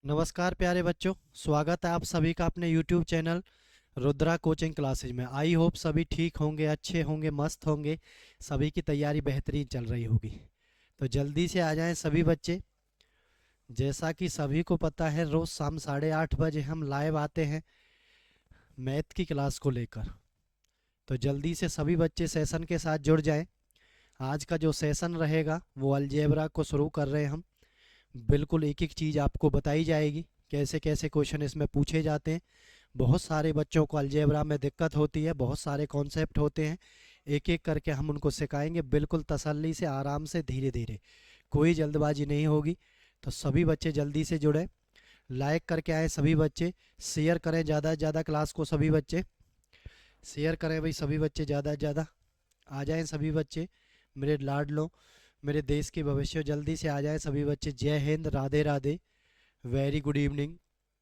नमस्कार प्यारे बच्चों, स्वागत है आप सभी का अपने YouTube channel Rudra coaching classes में। आई होप सभी ठीक होंगे, अच्छे होंगे, मस्त होंगे। सभी की तैयारी बेहतरीन चल रही होगी। तो जल्दी से आ जाएं सभी बच्चे। जैसा कि सभी को पता है, रोज़ शाम 8:30 बजे हम लाइव आते हैं मैथ की क्लास को लेकर। तो जल्दी से सभी बच्चे सेशन के साथ जुड़ जाएं। आज का जो सेशन रहेगा वो अलजेब्रा को शुरू कर रहे हैं हम। बिल्कुल एक एक चीज़ आपको बताई जाएगी, कैसे कैसे क्वेश्चन इसमें पूछे जाते हैं। बहुत सारे बच्चों को अलजेब्रा में दिक्कत होती है, बहुत सारे कॉन्सेप्ट होते हैं। एक एक करके हम उनको सिखाएंगे, बिल्कुल तसल्ली से, आराम से, धीरे धीरे। कोई जल्दबाजी नहीं होगी। तो सभी बच्चे जल्दी से जुड़े, लाइक करके आए सभी बच्चे। शेयर करें ज़्यादा से ज़्यादा क्लास को, सभी बच्चे शेयर करें भाई, सभी बच्चे ज़्यादा से ज़्यादा आ जाएं सभी बच्चे। मेरे लाडलो, मेरे देश के भविष्य, जल्दी से आ जाएं सभी बच्चे। जय Hind, Radhe Radhe, very good evening,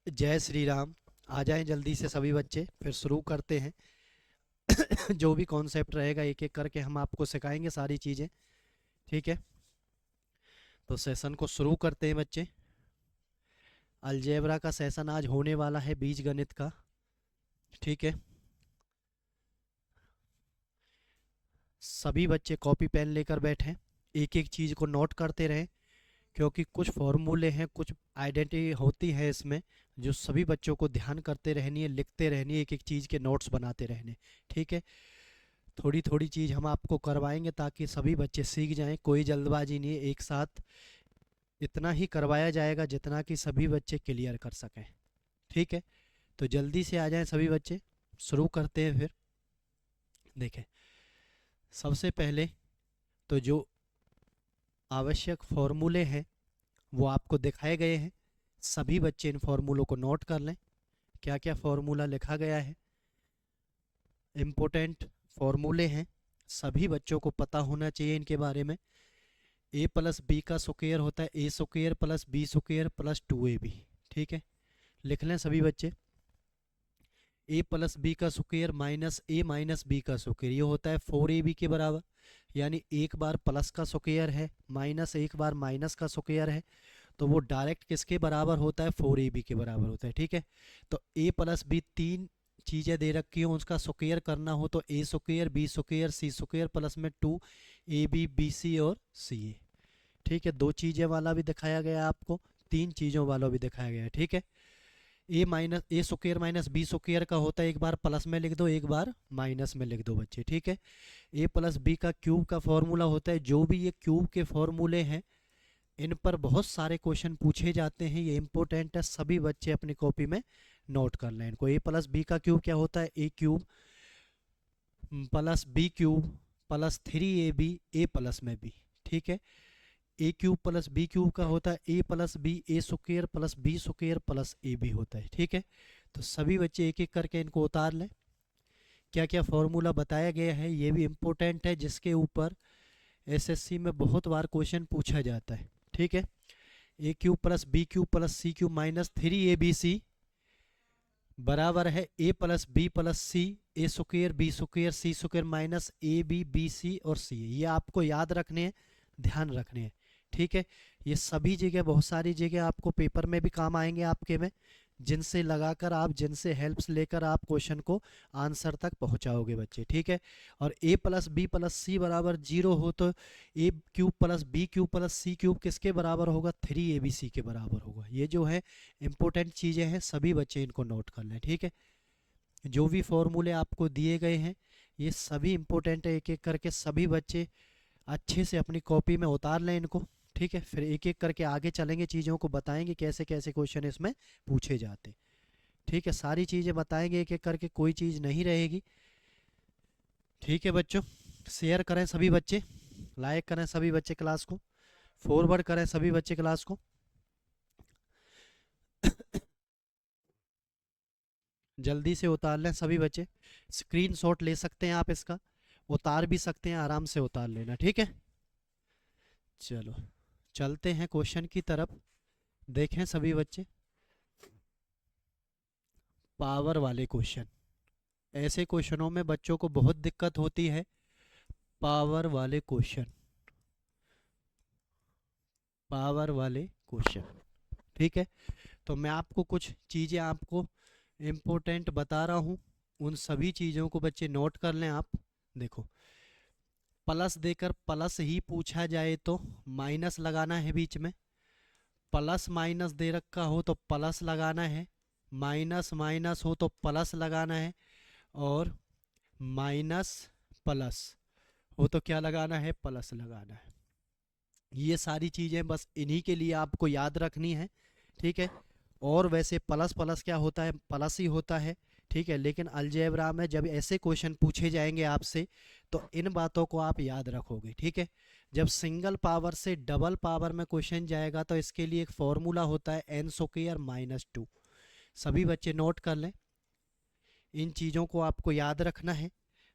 जय श्री राम। आ जाएं जल्दी से सभी बच्चे, फिर शुरू करते हैं। जो भी कॉन्सेप्ट रहेगा एक एक करके हम आपको सिखाएंगे सारी चीज़ें, ठीक है। तो सेशन को शुरू करते हैं बच्चे। अलजेब्रा का सेशन आज होने वाला है, बीज गणित का, ठीक है। सभी बच्चे कॉपी पेन लेकर बैठें, एक एक चीज़ को नोट करते रहें, क्योंकि कुछ फॉर्मूले हैं, कुछ आइडेंटिटी होती है इसमें, जो सभी बच्चों को ध्यान करते रहनी है, लिखते रहनी है, एक एक चीज़ के नोट्स बनाते रहने, ठीक है। थोड़ी थोड़ी चीज़ हम आपको करवाएंगे ताकि सभी बच्चे सीख जाएं। कोई जल्दबाजी नहीं है, एक साथ इतना ही करवाया जाएगा जितना कि सभी बच्चे क्लियर कर सकें, ठीक है। तो जल्दी से आ जाएं सभी बच्चे, शुरू करते हैं फिर। देखें, सबसे पहले तो जो आवश्यक फॉर्मूले हैं वो आपको दिखाए गए हैं। सभी बच्चे इन फॉर्मूलों को नोट कर लें, क्या क्या फॉर्मूला लिखा गया है। इम्पोर्टेंट फॉर्मूले हैं, सभी बच्चों को पता होना चाहिए इनके बारे में। ए प्लस बी का स्क्वायर होता है a square plus b square plus 2ab, ठीक है। लिख लें सभी बच्चे। ए प्लस बी का square minus a minus b का स्क्वायर, ये होता है 4ab के बराबर। यानी एक बार प्लस का स्क्वायर है, माइनस एक बार माइनस का स्क्वायर है, तो वो डायरेक्ट किसके बराबर होता है, 4ab के बराबर होता है, ठीक है। तो a प्लस बी तीन चीज़ें दे रखी हो, उसका स्क्वायर करना हो तो ए square b square c square plus में 2ab bc और ca, ठीक है। दो चीज़ें वाला भी दिखाया गया है आपको, तीन चीज़ों वाला भी दिखाया गया है, ठीक है। A square minus B square का होता है, एक बार प्लस में लिख दो, एक बार माइनस में लिख दो बच्चे, ठीक है। ए प्लस बी का क्यूब का फॉर्मूला होता है। जो भी ये क्यूब के फॉर्मूले हैं, इन पर बहुत सारे क्वेश्चन पूछे जाते हैं, ये इंपॉर्टेंट है, सभी बच्चे अपनी कॉपी में नोट कर लें इनको। ए प्लस बी का क्यूब क्या होता है, a cube plus b cube plus 3ab a plus में बी, ठीक है। A cube plus b cube का होता है a plus b a square plus b square plus a b होता है, ठीक है। तो सभी बच्चे एक एक करके इनको उतार लें। क्या क्या फॉर्मूला बताया गया है ये भी इम्पोर्टेंट है, जिसके ऊपर एसएससी में बहुत बार क्वेश्चन पूछा जाता है, ठीक है। A cube plus b cube plus c cube minus 3abc बराबर है a plus b plus c a square b square c square minus a b b c और सी। ये आपको याद रखने हैं, ध्यान रखने हैं, ठीक है। ये सभी जगह, बहुत सारी जगह आपको पेपर में भी काम आएंगे आपके में, जिनसे लगाकर आप, जिनसे हेल्प्स लेकर आप क्वेश्चन को आंसर तक पहुंचाओगे बच्चे, ठीक है। और a plus b plus c बराबर 0 हो तो a cube plus b cube plus c cube किसके बराबर होगा, 3abc के बराबर होगा। ये जो है इंपॉर्टेंट चीज़ें हैं, सभी बच्चे इनको नोट कर लें, ठीक है। जो भी फॉर्मूले आपको दिए गए हैं ये सभी इंपॉर्टेंट है, एक एक करके सभी बच्चे अच्छे से अपनी कॉपी में उतार लें इनको, ठीक है। फिर एक एक करके आगे चलेंगे, चीज़ों को बताएंगे कैसे कैसे क्वेश्चन इसमें पूछे जाते, ठीक है। सारी चीज़ें बताएंगे एक एक करके, कोई चीज़ नहीं रहेगी, ठीक है बच्चों। शेयर करें सभी बच्चे, लाइक करें सभी बच्चे क्लास को, फॉरवर्ड करें सभी बच्चे क्लास को। जल्दी से उतार लें सभी बच्चे, स्क्रीनशॉट ले सकते हैं आप इसका, उतार भी सकते हैं, आराम से उतार लेना, ठीक है। चलो चलते हैं क्वेश्चन की तरफ। देखें सभी बच्चे, पावर वाले क्वेश्चन, ऐसे क्वेश्चनों में बच्चों को बहुत दिक्कत होती है। पावर वाले क्वेश्चन, पावर वाले क्वेश्चन, ठीक है। तो मैं आपको कुछ चीज़ें आपको इम्पोर्टेंट बता रहा हूँ, उन सभी चीज़ों को बच्चे नोट कर लें आप। देखो, प्लस देकर प्लस ही पूछा जाए तो माइनस लगाना है बीच में, प्लस माइनस दे रखा हो तो प्लस लगाना है, माइनस माइनस हो तो प्लस लगाना है, और माइनस प्लस हो तो क्या लगाना है, प्लस लगाना है। ये सारी चीज़ें बस इन्हीं के लिए आपको याद रखनी है, ठीक है। और वैसे प्लस प्लस क्या होता है, प्लस ही होता है, ठीक है। लेकिन अलजेब्रा में जब ऐसे क्वेश्चन पूछे जाएंगे आपसे तो इन बातों को आप याद रखोगे, ठीक है। जब सिंगल पावर से डबल पावर में क्वेश्चन जाएगा तो इसके लिए एक फॉर्मूला होता है एन स्क्वायर माइनस 2। सभी बच्चे नोट कर लें, इन चीज़ों को आपको याद रखना है।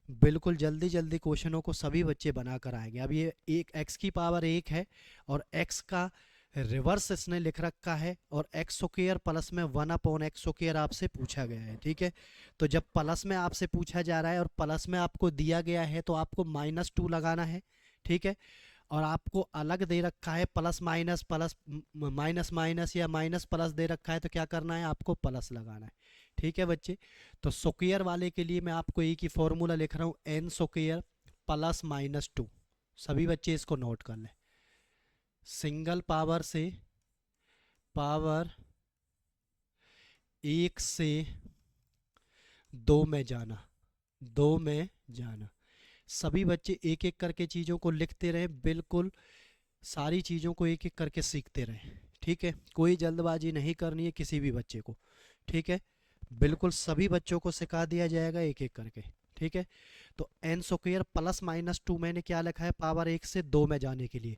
बिल्कुल जल्दी जल्दी क्वेश्चनों को सभी बच्चे बना कर आएंगे। अब ये एक एक्स की पावर 1 है और एक्स का रिवर्स इसने लिख रखा है, और एक्स स्क्वायर प्लस में 1/एक्स स्क्वायर आपसे पूछा गया है, ठीक है। तो जब प्लस में आपसे पूछा जा रहा है और प्लस में आपको दिया गया है तो आपको -2 लगाना है, ठीक है। और आपको अलग दे रखा है plus minus plus minus minus या माइनस प्लस दे रखा है तो क्या करना है, आपको प्लस लगाना है, ठीक है बच्चे। तो स्क्वायर वाले के लिए मैं आपको एक ही फॉर्मूला लिख रहा हूँ, एन स्क्वायर प्लस -2। सभी बच्चे इसको नोट कर लें। सिंगल पावर से पावर 1 से 2 में जाना, 2 में जाना। सभी बच्चे एक एक करके चीज़ों को लिखते रहें, बिल्कुल सारी चीज़ों को एक एक करके सीखते रहें, ठीक है। कोई जल्दबाजी नहीं करनी है किसी भी बच्चे को, ठीक है। बिल्कुल सभी बच्चों को सिखा दिया जाएगा एक एक करके, ठीक है। तो एन स्क्वायर प्लस -2 मैंने क्या लिखा है, पावर 1 से 2 में जाने के लिए।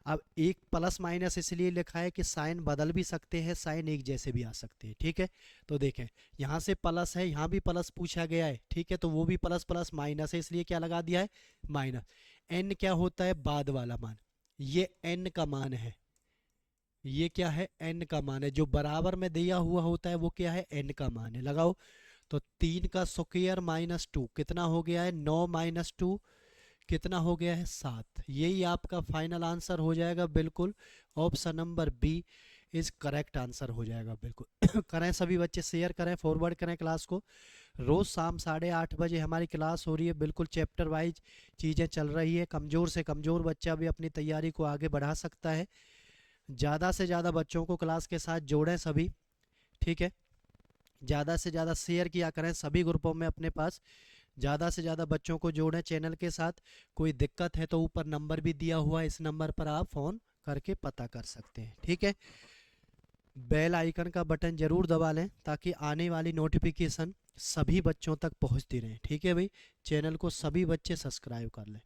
अब एक प्लस माइनस इसलिए लिखा है कि साइन बदल भी सकते हैं, साइन एक जैसे भी आ सकते हैं, ठीक है। तो देखें, यहाँ से प्लस है, यहाँ भी प्लस पूछा गया है, ठीक है। तो वो भी प्लस प्लस माइनस है, इसलिए क्या लगा दिया है, माइनस। एन क्या होता है, बाद वाला मान, ये एन का मान है, ये क्या है, एन का मान है। जो बराबर में दिया हुआ होता है वो क्या है, एन का मान है। लगाओ, तो 3 का स्क्वायर -2 कितना हो गया है, 9 -2 कितना हो गया है, 7। यही आपका फाइनल आंसर हो जाएगा, बिल्कुल option number B is correct answer हो जाएगा, बिल्कुल। करें सभी बच्चे, शेयर करें, फॉरवर्ड करें क्लास को। रोज़ शाम 8:30 बजे हमारी क्लास हो रही है, बिल्कुल चैप्टर वाइज चीज़ें चल रही है। कमज़ोर से कमज़ोर बच्चा भी अपनी तैयारी को आगे बढ़ा सकता है। ज़्यादा से ज़्यादा बच्चों को क्लास के साथ जोड़ें सभी, ठीक है। ज़्यादा से ज़्यादा शेयर किया करें सभी ग्रुपों में अपने पास, ज़्यादा से ज़्यादा बच्चों को जोड़ें चैनल के साथ। कोई दिक्कत है तो ऊपर नंबर भी दिया हुआ है, इस नंबर पर आप फ़ोन करके पता कर सकते हैं, ठीक है। बेल आइकन का बटन ज़रूर दबा लें ताकि आने वाली नोटिफिकेशन सभी बच्चों तक पहुंचती रहे, ठीक है भाई। चैनल को सभी बच्चे सब्सक्राइब कर लें।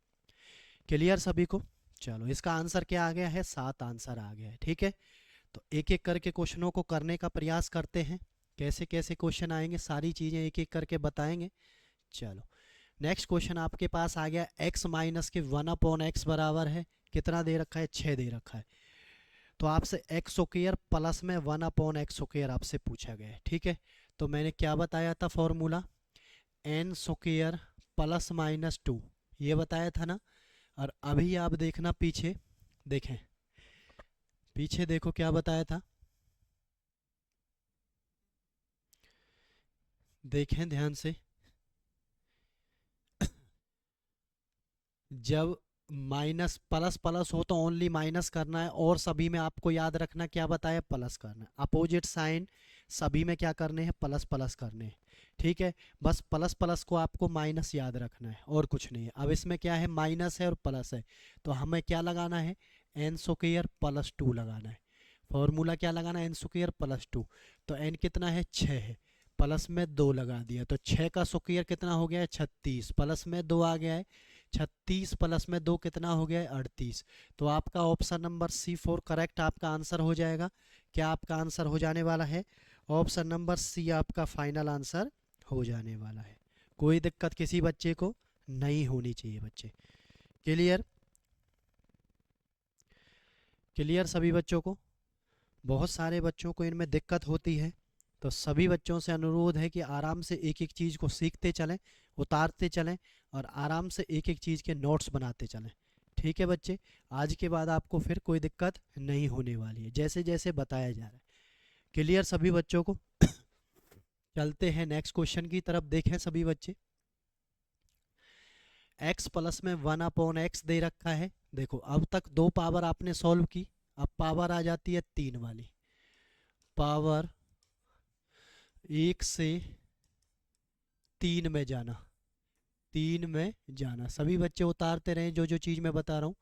क्लियर सभी को। चलो, इसका आंसर क्या आ गया है, 7 आंसर आ गया है, ठीक है। तो एक एक करके क्वेश्चनों को करने का प्रयास करते हैं, कैसे कैसे क्वेश्चन आएंगे सारी चीज़ें एक एक करके बताएंगे। चलो, नेक्स्ट क्वेश्चन आपके पास आ गया, x माइनस के 1/x बराबर है, कितना दे रखा है, 6 दे रखा है। तो आपसे एक्स स्क्वायर प्लस में 1/एक्स स्क्वायर आपसे पूछा गया है, ठीक है। तो मैंने क्या बताया था फॉर्मूला, एन स्क्वायर प्लस -2, ये बताया था ना। और अभी आप देखना पीछे, देखें पीछे देखो क्या बताया था, देखें ध्यान से। जब माइनस प्लस प्लस हो तो ओनली माइनस करना है, और सभी में आपको याद रखना क्या बताया, प्लस करना है। अपोजिट साइन सभी में क्या करने हैं, प्लस प्लस करने हैं, ठीक है। बस प्लस प्लस को आपको माइनस याद रखना है और कुछ नहीं है। अब इसमें क्या है, माइनस है और प्लस है, तो हमें क्या लगाना है, एन स्क्वायर प्लस 2 लगाना है। फॉर्मूला क्या लगाना है, एन स्क्वायर प्लस 2। तो एन कितना है, 6 है, प्लस में 2 लगा दिया, तो 6 का स्क्वायर कितना हो गया है, 36, प्लस में 2 आ गया है, 36 प्लस में 2 कितना हो गया है, 38। तो आपका ऑप्शन नंबर C4 करेक्ट आपका आंसर हो जाएगा। क्या आपका आंसर हो जाने वाला है, ऑप्शन नंबर सी आपका फाइनल आंसर हो जाने वाला है। कोई दिक्कत किसी बच्चे को नहीं होनी चाहिए बच्चे। क्लियर, क्लियर सभी बच्चों को। बहुत सारे बच्चों को इनमें दिक्कत होती है, तो सभी बच्चों से अनुरोध है कि आराम से एक एक चीज़ को सीखते चलें, उतारते चलें, और आराम से एक एक चीज़ के नोट्स बनाते चलें, ठीक है बच्चे। आज के बाद आपको फिर कोई दिक्कत नहीं होने वाली है, जैसे जैसे बताया जा रहा है। क्लियर सभी बच्चों को? चलते हैं नेक्स्ट क्वेश्चन की तरफ, देखें सभी बच्चे। x प्लस में 1/x दे रखा है। देखो अब तक दो पावर आपने सॉल्व की, अब पावर आ जाती है 3 वाली। पावर 1 से 3 में जाना, 3 में जाना। सभी बच्चे उतारते रहें जो जो चीज़ मैं बता रहा हूँ।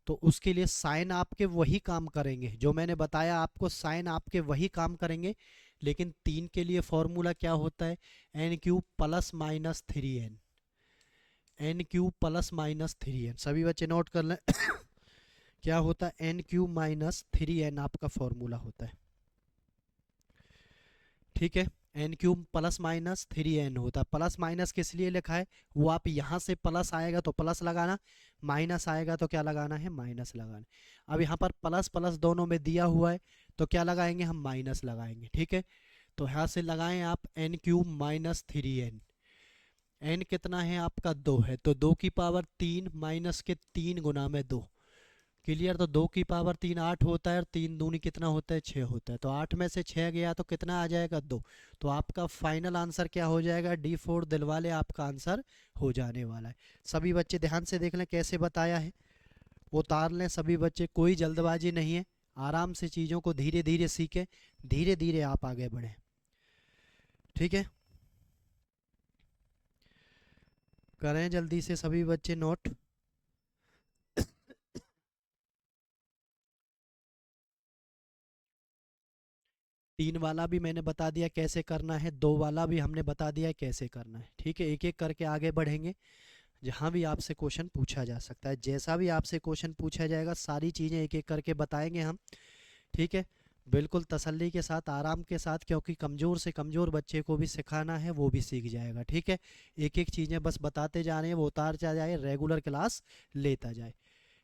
तो उसके लिए साइन आपके वही काम करेंगे जो मैंने बताया आपको, साइन आपके वही काम करेंगे। लेकिन 3 के लिए फॉर्मूला क्या होता है? n³ plus minus 3n, n³ plus minus 3n। सभी बच्चे नोट कर लें। क्या होता है? n³ माइनस 3n आपका फॉर्मूला होता है। ठीक है, n³ प्लस माइनस 3n होता है। प्लस माइनस किस लिए लिखा है? वो आप यहाँ से प्लस आएगा तो प्लस लगाना, माइनस आएगा तो क्या लगाना है? माइनस लगाना। अब यहाँ पर प्लस प्लस दोनों में दिया हुआ है तो क्या लगाएंगे? हम माइनस लगाएंगे। ठीक है, तो यहाँ से लगाएं आप n³ माइनस 3n। n कितना है आपका? 2 है, तो 2 की पावर 3 माइनस के 3 गुना में 2। क्लियर? तो 2 की पावर 3 8 होता है और 3 दूनी कितना होता है? 6 होता है। तो 8 में से 6 गया तो कितना आ जाएगा? 2। तो आपका फाइनल आंसर क्या हो जाएगा? D4 दिलवाले आपका आंसर हो जाने वाला है। सभी बच्चे ध्यान से देख लें कैसे बताया है, उतार लें सभी बच्चे, कोई जल्दबाजी नहीं है। आराम से चीज़ों को धीरे धीरे सीखें, धीरे धीरे आप आगे बढ़ें। ठीक है, करें जल्दी से सभी बच्चे नोट। 3 वाला भी मैंने बता दिया कैसे करना है, 2 वाला भी हमने बता दिया कैसे करना है। ठीक है, एक एक करके आगे बढ़ेंगे। जहाँ भी आपसे क्वेश्चन पूछा जा सकता है, जैसा भी आपसे क्वेश्चन पूछा जाएगा, सारी चीज़ें एक एक करके बताएंगे हम। ठीक है, बिल्कुल तसल्ली के साथ, आराम के साथ, क्योंकि कमज़ोर से कमज़ोर बच्चे को भी सिखाना है, वो भी सीख जाएगा। ठीक है, एक एक चीज़ें बस बताते जा रहे हैं, वो उतारता जाए, रेगुलर क्लास लेता जाए।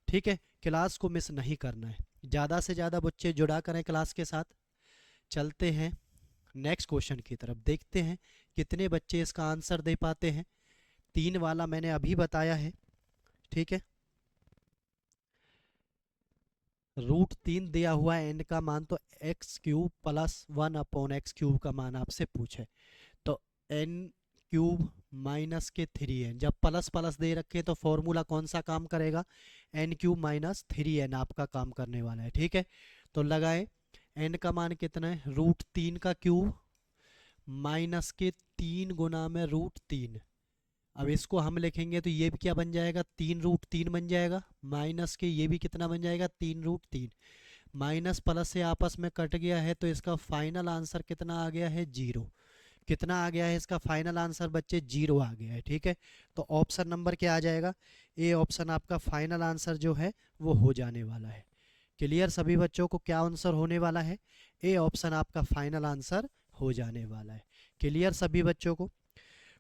ठीक है, क्लास को मिस नहीं करना है, ज़्यादा से ज़्यादा बच्चे जुड़ा करें क्लास के साथ। चलते हैं नेक्स्ट क्वेश्चन की तरफ, देखते हैं कितने बच्चे इसका आंसर दे पाते हैं। 3 वाला मैंने अभी बताया है। ठीक है, √3 दिया हुआ है n का मान, तो x³ प्लस 1/x³ का मान आपसे पूछे तो n³ माइनस के 3n। जब प्लस प्लस दे रखे तो फॉर्मूला कौन सा काम करेगा? n³ माइनस 3n आपका काम करने वाला है। ठीक है, तो लगाए n का मान कितना है? √3 का क्यूब माइनस के 3 गुना में √3। अब इसको हम लिखेंगे तो ये भी क्या बन जाएगा? 3√3 बन जाएगा। माइनस के ये भी कितना बन जाएगा? 3√3। माइनस प्लस से आपस में कट गया है तो इसका फाइनल आंसर कितना आ गया है? 0। कितना आ गया है इसका फाइनल आंसर बच्चे? 0 आ गया है। ठीक है, तो ऑप्शन नंबर क्या आ जाएगा? ए ऑप्शन आपका फाइनल आंसर जो है वो हो जाने वाला है। क्लियर सभी बच्चों को क्या आंसर होने वाला है? ए ऑप्शन आपका फाइनल आंसर हो जाने वाला है। क्लियर सभी बच्चों को?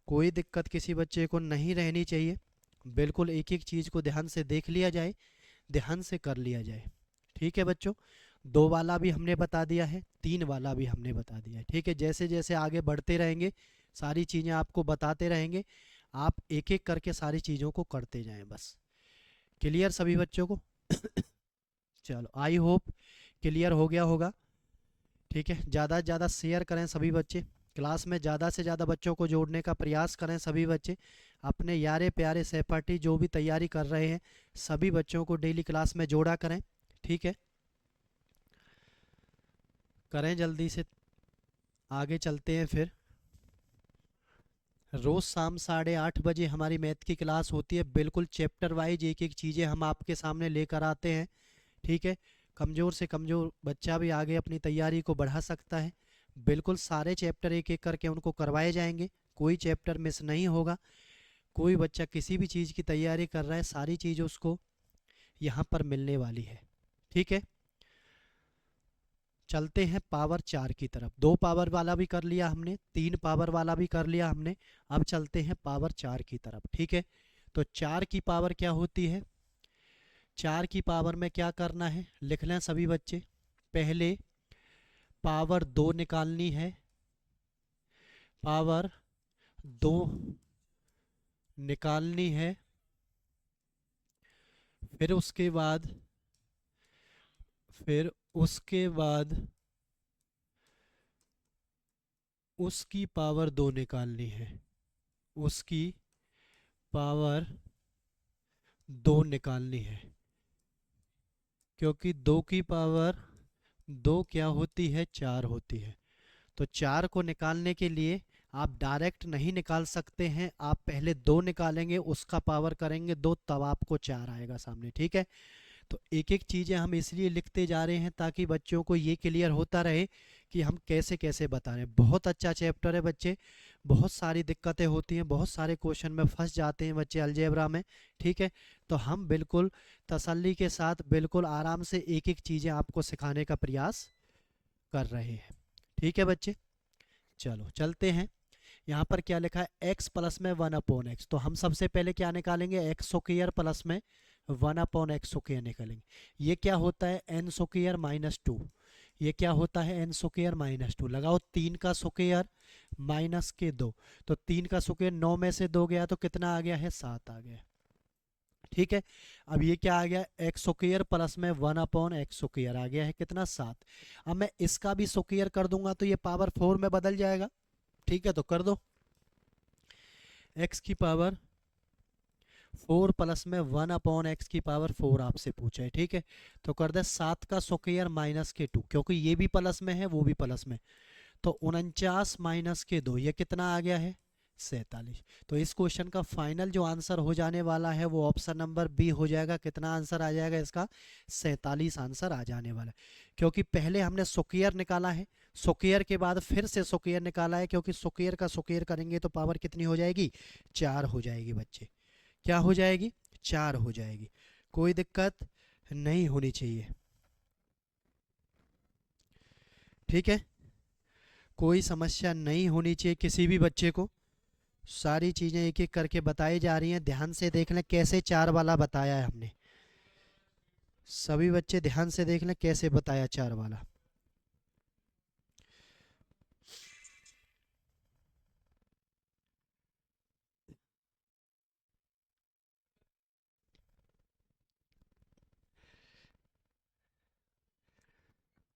कोई दिक्कत किसी बच्चे को नहीं रहनी चाहिए। बिल्कुल एक एक चीज़ को ध्यान से देख लिया जाए, ध्यान से कर लिया जाए। ठीक है बच्चों, 2 वाला भी हमने बता दिया है, 3 वाला भी हमने बता दिया है। ठीक है, जैसे जैसे आगे बढ़ते रहेंगे सारी चीज़ें आपको बताते रहेंगे, आप एक एक करके सारी चीज़ों को करते जाएं बस। क्लियर सभी बच्चों को? चलो, आई होप क्लियर हो गया होगा। ठीक है, ज़्यादा से ज़्यादा शेयर करें सभी बच्चे, क्लास में ज़्यादा से ज़्यादा बच्चों को जोड़ने का प्रयास करें सभी बच्चे। अपने यारे प्यारे सहपाठी जो भी तैयारी कर रहे हैं सभी बच्चों को डेली क्लास में जोड़ा करें। ठीक है, करें जल्दी से, आगे चलते हैं फिर। रोज़ शाम 8:30 बजे हमारी मैथ की क्लास होती है। बिल्कुल चैप्टर वाइज एक एक चीज़ें हम आपके सामने लेकर आते हैं। ठीक है, कमज़ोर से कमज़ोर बच्चा भी आगे अपनी तैयारी को बढ़ा सकता है। बिल्कुल सारे चैप्टर एक एक करके उनको करवाए जाएंगे, कोई चैप्टर मिस नहीं होगा। कोई बच्चा किसी भी चीज़ की तैयारी कर रहा है, सारी चीज़ उसको यहाँ पर मिलने वाली है। ठीक है, चलते हैं पावर 4 की तरफ। 2 पावर वाला भी कर लिया हमने, 3 पावर वाला भी कर लिया हमने, अब चलते हैं पावर 4 की तरफ। ठीक है, तो 4 की पावर क्या होती है? 4 की पावर में क्या करना है लिख लें सभी बच्चे। पहले पावर 2 निकालनी है, पावर 2 निकालनी है। फिर उसके बाद फिर उसके बाद उसकी पावर 2 निकालनी है, उसकी पावर 2 निकालनी है, क्योंकि 2 की पावर 2 क्या होती है, 4 होती है। तो 4 को निकालने के लिए आप डायरेक्ट नहीं निकाल सकते हैं, आप पहले 2 निकालेंगे, उसका पावर करेंगे 2, तब आपको 4 आएगा सामने, ठीक है। तो एक एक चीज़ें हम इसलिए लिखते जा रहे हैं ताकि बच्चों को ये क्लियर होता रहे कि हम कैसे कैसे बता रहे हैं। बहुत अच्छा चैप्टर है बच्चे, बहुत सारी दिक्कतें होती हैं, बहुत सारे क्वेश्चन में फंस जाते हैं बच्चे अलजेब्रा में, ठीक है। तो हम बिल्कुल तसल्ली के साथ बिल्कुल आराम से एक एक चीज़ें आपको सिखाने का प्रयास कर रहे हैं, ठीक है बच्चे। चलो चलते हैं। यहाँ पर क्या लिखा है, x प्लस में 1/x। तो हम सबसे पहले क्या निकालेंगे, एक्स स्क्वायर प्लस में 1/x स्क्वायर निकालेंगे। ये क्या होता है, n स्क्वायर माइनस 2। ये क्या होता है, n स्क्वायर माइनस 2। लगाओ 3 का स्क्वायर माइनस के 2, तो 3 का स्क्वायर 9 में से 2 गया तो कितना आ गया है, 7 आ गया, ठीक है। अब ये क्या आ गया, एक्स स्क्वायर प्लस में 1/x स्क्वायर आ गया है कितना, 7। अब मैं इसका भी स्क्वायर कर दूंगा तो ये पावर 4 में बदल जाएगा, ठीक है। तो कर दो, x की पावर 4 प्लस में 1/x की पावर 4 आपसे पूछा है, ठीक है। तो कर दे 7 का स्क्वायर माइनस के 2, क्योंकि ये भी प्लस में है वो भी प्लस में, तो 49 माइनस के 2 ये कितना आ गया है, 47। तो इस क्वेश्चन का फाइनल जो आंसर हो जाने वाला है वो ऑप्शन नंबर बी हो जाएगा। कितना आंसर आ जाएगा इसका, 47 आंसर आ जाने वाला है। क्योंकि पहले हमने स्क्वायर निकाला है, स्क्वायर के बाद फिर से स्क्वायर निकाला है, क्योंकि स्क्वायर का स्क्वायर करेंगे तो पावर कितनी हो जाएगी, 4 हो जाएगी बच्चे। क्या हो जाएगी, 4 हो जाएगी। कोई दिक्कत नहीं होनी चाहिए, ठीक है। कोई समस्या नहीं होनी चाहिए किसी भी बच्चे को। सारी चीज़ें एक एक करके बताई जा रही हैं, ध्यान से देख लें कैसे 4 वाला बताया है हमने। सभी बच्चे ध्यान से देख लें कैसे बताया 4 वाला।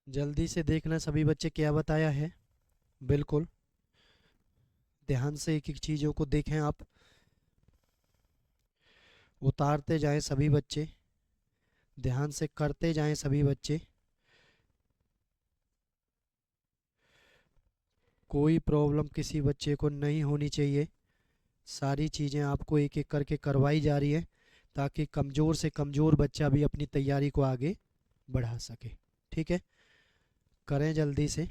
जल्दी से देख लें सभी बच्चे क्या बताया है, बिल्कुल ध्यान से एक एक चीज़ों को देखें आप, उतारते जाएं सभी बच्चे, ध्यान से करते जाएं सभी बच्चे। कोई प्रॉब्लम किसी बच्चे को नहीं होनी चाहिए। सारी चीज़ें आपको एक एक करके करवाई जा रही है ताकि कमज़ोर से कमज़ोर बच्चा भी अपनी तैयारी को आगे बढ़ा सके, ठीक है। करें जल्दी से,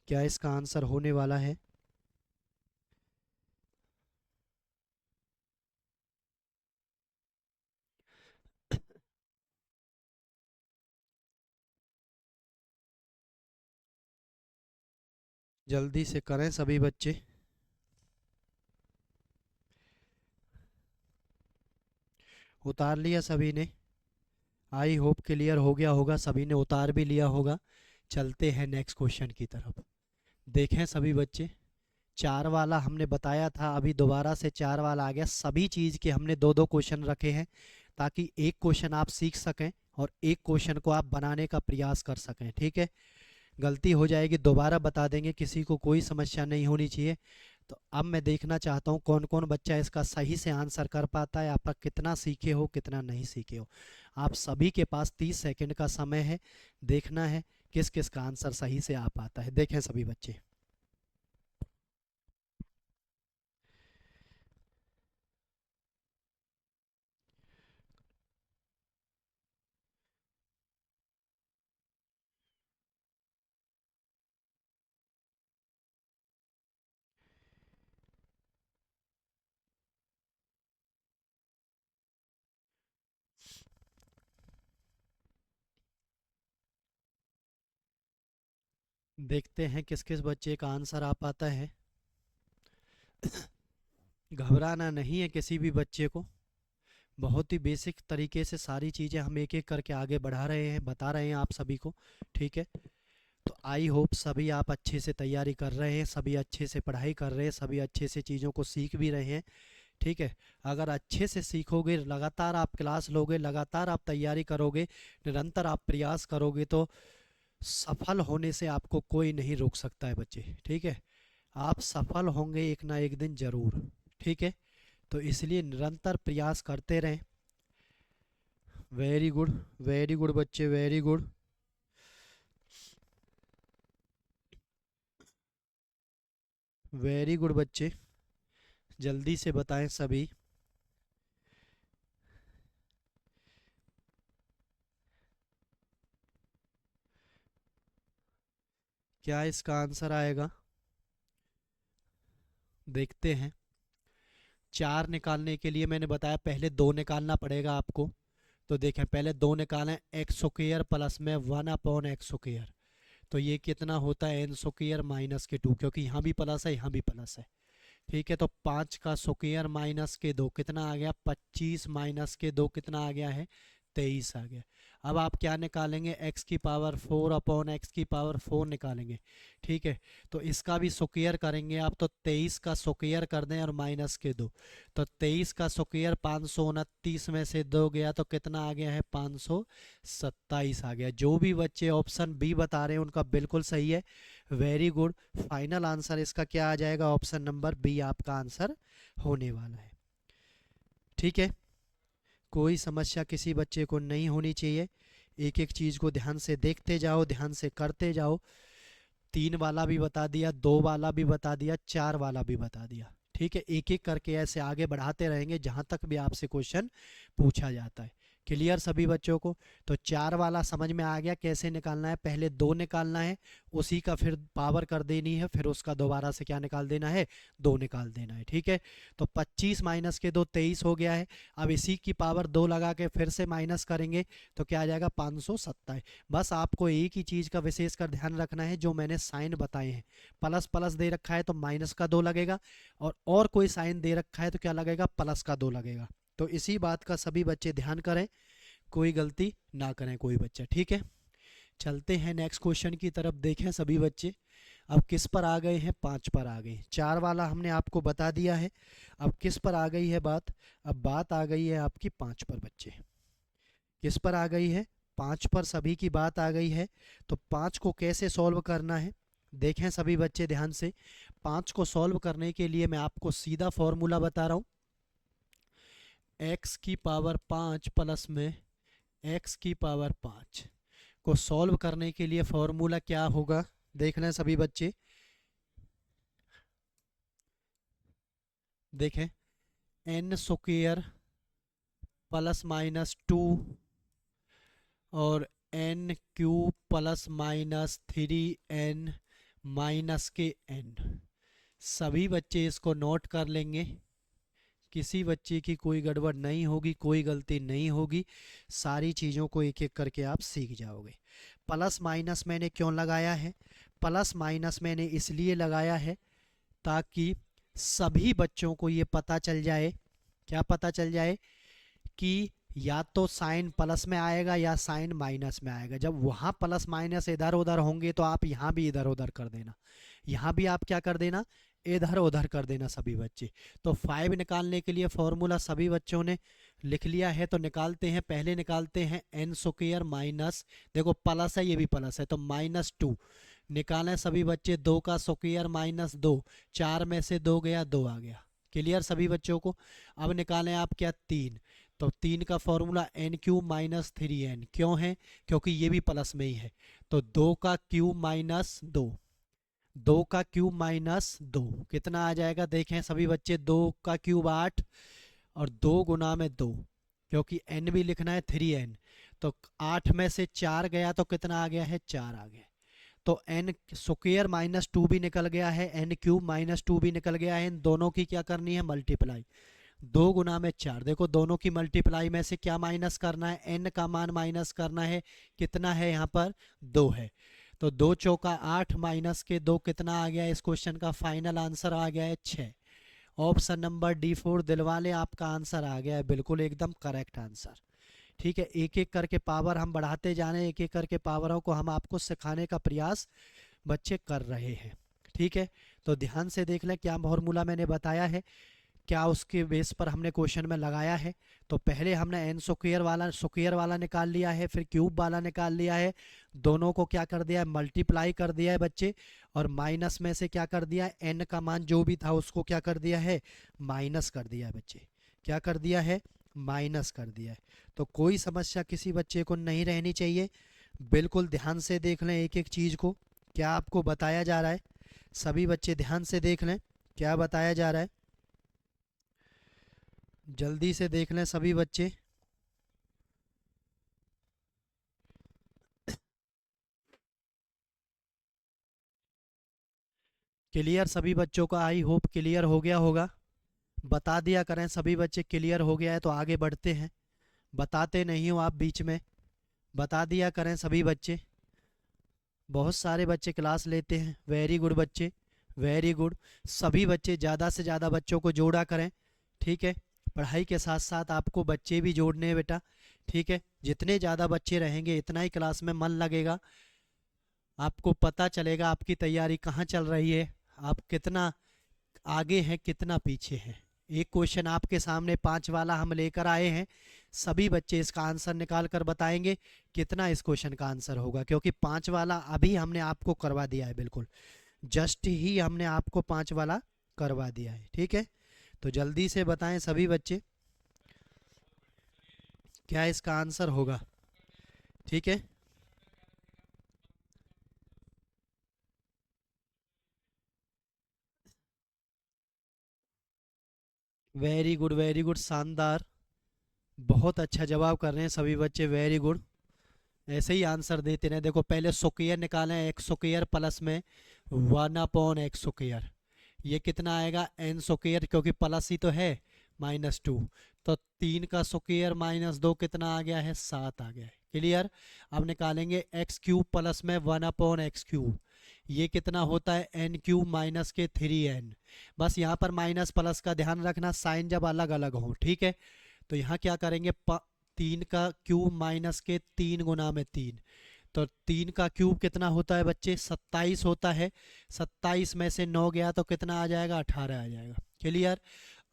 क्या इसका आंसर होने वाला है। जल्दी से करें सभी बच्चे। उतार लिया सभी ने, आई होप क्लियर हो गया होगा, सभी ने उतार भी लिया होगा। चलते हैं नेक्स्ट क्वेश्चन की तरफ। देखें सभी बच्चे, 4 वाला हमने बताया था, अभी दोबारा से 4 वाला आ गया। सभी चीज़ के हमने दो दो क्वेश्चन रखे हैं ताकि एक क्वेश्चन आप सीख सकें और एक क्वेश्चन को आप बनाने का प्रयास कर सकें, ठीक है। गलती हो जाएगी दोबारा बता देंगे, किसी को कोई समस्या नहीं होनी चाहिए। तो अब मैं देखना चाहता हूँ कौन कौन बच्चा इसका सही से आंसर कर पाता है, आपका कितना सीखे हो कितना नहीं सीखे हो। आप सभी के पास 30 सेकंड का समय है, देखना है किस किस का आंसर सही से आ पाता है। देखें सभी बच्चे, देखते हैं किस किस बच्चे का आंसर आ पाता है। घबराना नहीं है किसी भी बच्चे को, बहुत ही बेसिक तरीके से सारी चीज़ें हम एक एक करके आगे बढ़ा रहे हैं, बता रहे हैं आप सभी को, ठीक है। तो आई होप सभी आप अच्छे से तैयारी कर रहे हैं, सभी अच्छे से पढ़ाई कर रहे हैं, सभी अच्छे से चीज़ों को सीख भी रहे हैं, ठीक है। अगर अच्छे से सीखोगे, लगातार आप क्लास लोगे, लगातार आप तैयारी करोगे, निरंतर आप प्रयास करोगे, तो सफल होने से आपको कोई नहीं रोक सकता है बच्चे, ठीक है। आप सफल होंगे एक ना एक दिन ज़रूर। ठीक है, तो इसलिए निरंतर प्रयास करते रहें। वेरी गुड बच्चे, वेरी गुड। वेरी गुड बच्चे, जल्दी से बताएं सभी। क्या इसका आंसर आएगा, देखते हैं। चार निकालने के लिए मैंने बताया पहले दो निकालना पड़ेगा आपको। तो देखें, पहले दो निकालें, एक्स स्क्वायर प्लस में 1/x²। तो ये कितना होता है, n² - 2, क्योंकि यहाँ भी प्लस है यहाँ भी प्लस है। ठीक है, तो 5 का स्क्वायर माइनस के 2 कितना आ गया, 25 माइनस के 2 कितना आ गया है, 23 आ गया। अब आप क्या निकालेंगे, x⁴/x⁴ निकालेंगे। ठीक है, तो इसका भी स्क्वायर करेंगे आप, तो 23 का स्क्वायर कर दें और माइनस के 2। तो 23 का स्क्वायर 529 में से 2 गया तो कितना आ गया है, 527 आ गया। जो भी बच्चे ऑप्शन बी बता रहे हैं उनका बिल्कुल सही है, वेरी गुड। फाइनल आंसर इसका क्या आ जाएगा, ऑप्शन नंबर बी आपका आंसर होने वाला है। ठीक है, कोई समस्या किसी बच्चे को नहीं होनी चाहिए। एक एक चीज़ को ध्यान से देखते जाओ, ध्यान से करते जाओ। 3 वाला भी बता दिया, 2 वाला भी बता दिया, 4 वाला भी बता दिया। ठीक है, एक एक करके ऐसे आगे बढ़ाते रहेंगे जहाँ तक भी आपसे क्वेश्चन पूछा जाता है। क्लियर सभी बच्चों को। तो 4 वाला समझ में आ गया कैसे निकालना है, पहले 2 निकालना है, उसी का फिर पावर कर देनी है, फिर उसका दोबारा से क्या निकाल देना है, 2 निकाल देना है। ठीक है, तो 25 माइनस के 2 23 हो गया है। अब इसी की पावर 2 लगा के फिर से माइनस करेंगे तो क्या आ जाएगा, 527। बस आपको एक ही चीज़ का विशेषकर ध्यान रखना है, जो मैंने साइन बताए हैं। प्लस प्लस दे रखा है तो माइनस का 2 लगेगा, और कोई साइन दे रखा है तो क्या लगेगा, प्लस का 2 लगेगा। तो इसी बात का सभी बच्चे ध्यान करें, कोई गलती ना करें कोई बच्चा। ठीक है, चलते हैं नेक्स्ट क्वेश्चन की तरफ। देखें सभी बच्चे, अब किस पर आ गए हैं, 5 पर आ गए। 4 वाला हमने आपको बता दिया है, अब किस पर आ गई है बात, अब बात आ गई है आपकी 5 पर बच्चे। किस पर आ गई है, 5 पर सभी की बात आ गई है। तो 5 को कैसे सॉल्व करना है, देखें सभी बच्चे ध्यान से। 5 को सॉल्व करने के लिए मैं आपको सीधा फॉर्मूला बता रहा हूँ। x⁵ प्लस में x⁵ को सॉल्व करने के लिए फॉर्मूला क्या होगा, देख लें सभी बच्चे। देखें, n² प्लस माइनस 2 और n³ plus minus 3n minus के n। सभी बच्चे इसको नोट कर लेंगे, किसी बच्चे की कोई गड़बड़ नहीं होगी, कोई गलती नहीं होगी। सारी चीज़ों को एक एक करके आप सीख जाओगे। प्लस माइनस मैंने क्यों लगाया है, प्लस माइनस मैंने इसलिए लगाया है ताकि सभी बच्चों को ये पता चल जाए, क्या पता चल जाए, कि या तो साइन प्लस में आएगा या साइन माइनस में आएगा। जब वहाँ प्लस माइनस इधर उधर होंगे तो आप यहाँ भी इधर उधर कर देना, यहाँ भी आप क्या कर देना, इधर उधर कर देना सभी बच्चे। तो 5 निकालने के लिए फॉर्मूला सभी बच्चों ने लिख लिया है, तो निकालते हैं। पहले निकालते हैं n² माइनस, देखो प्लस है ये भी प्लस है तो -2 निकालें सभी बच्चे। 2 का स्क्वायर माइनस 2, 4 में से 2 गया 2 आ गया। क्लियर सभी बच्चों को। अब निकालें आप क्या, 3। तो 3 का फॉर्मूला n³ - 3n, क्यों है, क्योंकि ये भी प्लस में ही है। तो 2 का क्यूब माइनस 2, 2 का क्यूब माइनस 2 कितना आ जाएगा, देखें सभी बच्चे। 2 का क्यूब 8 और 2 गुना में 2, क्योंकि n भी लिखना है 3n। तो 8 में से 4 गया तो कितना आ गया है, 4 आ गया। तो n² -2 भी निकल गया है, n³ -2 भी निकल गया है। इन दोनों की क्या करनी है, मल्टीप्लाई। 2 गुना में 4, देखो दोनों की मल्टीप्लाई में से क्या माइनस करना है, n का मान माइनस करना है। कितना है यहाँ पर, 2 है। तो 2 चौका 8 माइनस के 2 कितना आ गया, इस क्वेश्चन का फाइनल आंसर आ गया है 6। ऑप्शन नंबर D4 दिलवाले आपका आंसर आ गया है, बिल्कुल एकदम करेक्ट आंसर। ठीक है, एक एक करके पावर हम बढ़ाते जा रहे हैं, एक एक करके पावरों को हम आपको सिखाने का प्रयास बच्चे कर रहे हैं। ठीक है, तो ध्यान से देख लें क्या फॉर्मूला मैंने बताया है, क्या उसके बेस पर हमने क्वेश्चन में लगाया है। तो पहले हमने स्क्वायर वाला निकाल लिया है, फिर क्यूब वाला निकाल लिया है। दोनों को क्या कर दिया है, मल्टीप्लाई कर दिया है बच्चे। और माइनस में से क्या कर दिया, n का मान जो भी था उसको क्या कर दिया है, माइनस कर दिया है बच्चे। क्या कर दिया है, माइनस कर दिया है। तो कोई समस्या किसी बच्चे को नहीं रहनी चाहिए। बिल्कुल ध्यान से देख लें एक एक चीज़ को, क्या आपको बताया जा रहा है। सभी बच्चे ध्यान से देख लें क्या बताया जा रहा है, जल्दी से देख लें सभी बच्चे। क्लियर सभी बच्चों का, आई होप क्लियर हो गया होगा। बता दिया करें सभी बच्चे, क्लियर हो गया है तो आगे बढ़ते हैं। बताते नहीं हो आप बीच में, बता दिया करें सभी बच्चे। बहुत सारे बच्चे क्लास लेते हैं, वेरी गुड बच्चे, वेरी गुड। सभी बच्चे ज़्यादा से ज़्यादा बच्चों को जोड़ा करें, ठीक है। पढ़ाई के साथ साथ आपको बच्चे भी जोड़ने हैं बेटा, ठीक है। जितने ज़्यादा बच्चे रहेंगे इतना ही क्लास में मन लगेगा, आपको पता चलेगा आपकी तैयारी कहाँ चल रही है, आप कितना आगे हैं कितना पीछे हैं। एक क्वेश्चन आपके सामने 5 वाला हम लेकर आए हैं, सभी बच्चे इसका आंसर निकाल कर बताएंगे कितना इस क्वेश्चन का आंसर होगा, क्योंकि 5 वाला अभी हमने आपको करवा दिया है, बिल्कुल जस्ट ही हमने आपको 5 वाला करवा दिया है, ठीक है। तो जल्दी से बताएं सभी बच्चे क्या इसका आंसर होगा, ठीक है। वेरी गुड, शानदार, बहुत अच्छा जवाब कर रहे हैं सभी बच्चे, वेरी गुड। ऐसे ही आंसर देते रहे। देखो पहले स्क्वायर निकालें, एक्स स्क्वायर प्लस में 1/x², ये कितना आएगा n स्क्वायर, क्योंकि प्लस ही तो है, -2। तो 3 का स्क्वायर -2 कितना आ गया है, 7 आ गया है। क्लियर। अब निकालेंगे x³ प्लस में 1/x³, ये कितना होता है n³ माइनस के 3n। बस यहाँ पर माइनस प्लस का ध्यान रखना, साइन जब अलग अलग हो, ठीक है। तो यहाँ क्या करेंगे, 3 का क्यूब माइनस के 3 गुना में 3, तो 3 का क्यूब कितना होता है बच्चे, 27 होता है। 27 में से 9 गया तो कितना आ जाएगा, 18 आ जाएगा। क्लियर।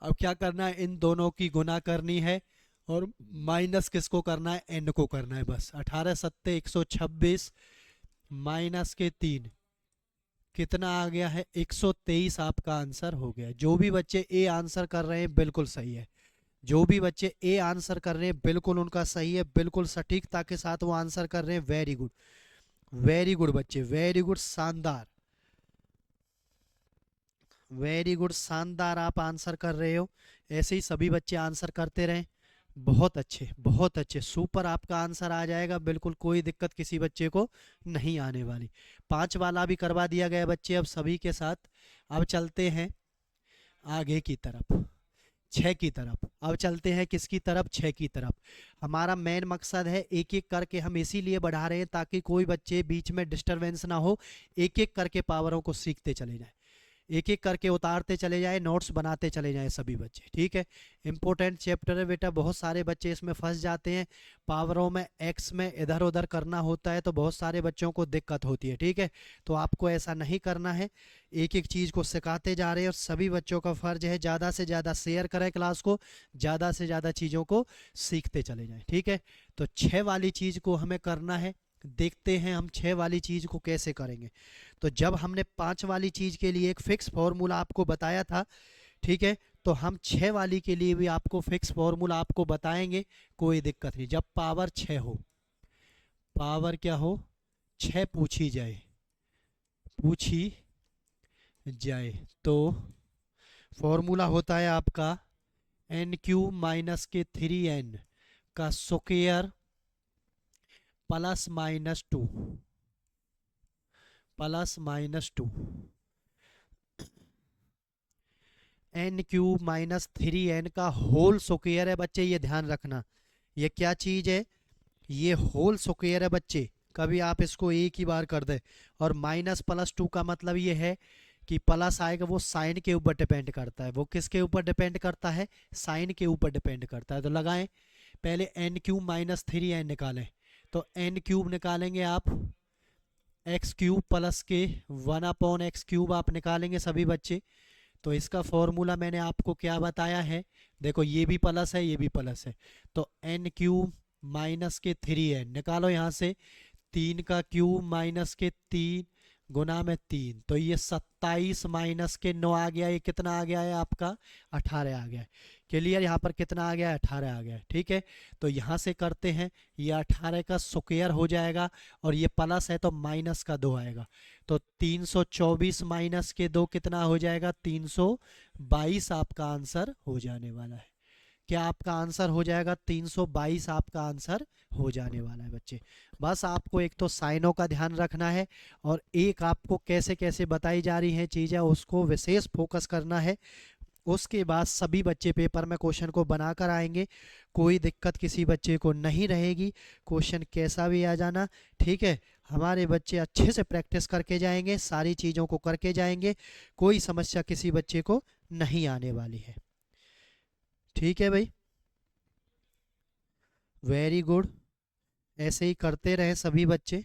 अब क्या करना है, इन दोनों की गुना करनी है और माइनस किसको करना है, एन को करना है बस। 18 सत्ते 126 माइनस के 3 कितना आ गया है, 123 आपका आंसर हो गया। जो भी बच्चे ए आंसर कर रहे हैं बिल्कुल सही है, जो भी बच्चे ए आंसर कर रहे हैं बिल्कुल उनका सही है, बिल्कुल सटीकता के साथ वो आंसर कर रहे हैं। वेरी गुड, वेरी गुड बच्चे, वेरी गुड, शानदार, वेरी गुड, शानदार आप आंसर कर रहे हो। ऐसे ही सभी बच्चे आंसर करते रहें। बहुत अच्छे, बहुत अच्छे, सुपर, आपका आंसर आ जाएगा, बिल्कुल कोई दिक्कत किसी बच्चे को नहीं आने वाली। 5 वाला भी करवा दिया गया बच्चे अब सभी के साथ। अब चलते हैं आगे की तरफ, 6 की तरफ। अब चलते हैं किसकी तरफ, 6 की तरफ। हमारा मेन मकसद है एक एक करके हम इसीलिए बढ़ा रहे हैं ताकि कोई बच्चे बीच में डिस्टरबेंस ना हो, एक एक करके पावरों को सीखते चले जाएं, एक एक करके उतारते चले जाए, नोट्स बनाते चले जाएं सभी बच्चे, ठीक है। इंपॉर्टेंट चैप्टर है बेटा, बहुत सारे बच्चे इसमें फंस जाते हैं, पावरों में एक्स में इधर उधर करना होता है तो बहुत सारे बच्चों को दिक्कत होती है, ठीक है। तो आपको ऐसा नहीं करना है, एक एक चीज़ को सिखाते जा रहे हैं और सभी बच्चों का फ़र्ज है ज़्यादा से ज़्यादा शेयर करें क्लास को, ज़्यादा से ज़्यादा चीज़ों को सीखते चले जाएँ, ठीक है। तो 6 वाली चीज़ को हमें करना है, देखते हैं हम 6 वाली चीज़ को कैसे करेंगे। तो जब हमने 5 वाली चीज़ के लिए एक फिक्स फॉर्मूला आपको बताया था, ठीक है, तो हम 6 वाली के लिए भी आपको फिक्स फॉर्मूला आपको बताएंगे, कोई दिक्कत नहीं। जब पावर 6 हो, पावर क्या हो, 6 पूछी जाए, पूछी जाए, तो फॉर्मूला होता है आपका n³ माइनस के 3n का स्क्वायर +-2, +-2, n³ माइनस 3n का होल स्क्वायर है बच्चे, ये ध्यान रखना। ये क्या चीज़ है, ये होल स्क्वायर है बच्चे, कभी आप इसको एक ही बार कर दें। और -+2 का मतलब ये है कि प्लस आएगा वो साइन के ऊपर डिपेंड करता है, वो किसके ऊपर डिपेंड करता है, साइन के ऊपर डिपेंड करता है। तो लगाएं, पहले n³ माइनस 3n निकालें, तो n³ निकालेंगे आप, x³ प्लस के 1/x³ आप निकालेंगे सभी बच्चे। तो इसका फॉर्मूला मैंने आपको क्या बताया है, देखो ये भी प्लस है ये भी प्लस है, तो n³ माइनस के 3n निकालो यहाँ से, 3 का क्यूब माइनस के 3 गुना में 3, तो ये 27 माइनस के 9 आ गया, ये कितना आ गया है आपका 18 आ गया है। क्लियर, यहाँ पर कितना आ गया है 18 आ गया है। ठीक है, तो यहाँ से करते हैं, ये 18 का स्क्वायर हो जाएगा और ये प्लस है तो माइनस का 2 आएगा, तो 324 माइनस के 2 कितना हो जाएगा 322 आपका आंसर हो जाने वाला है। क्या आपका आंसर हो जाएगा 322 आपका आंसर हो जाने वाला है बच्चे। बस आपको एक तो साइनों का ध्यान रखना है और एक आपको कैसे कैसे बताई जा रही हैं चीज़ें उसको विशेष फोकस करना है। उसके बाद सभी बच्चे पेपर में क्वेश्चन को बनाकर आएंगे, कोई दिक्कत किसी बच्चे को नहीं रहेगी, क्वेश्चन कैसा भी आ जाना। ठीक है, हमारे बच्चे अच्छे से प्रैक्टिस करके जाएंगे, सारी चीज़ों को करके जाएंगे, कोई समस्या किसी बच्चे को नहीं आने वाली है। ठीक है भाई, वेरी गुड, ऐसे ही करते रहे सभी बच्चे।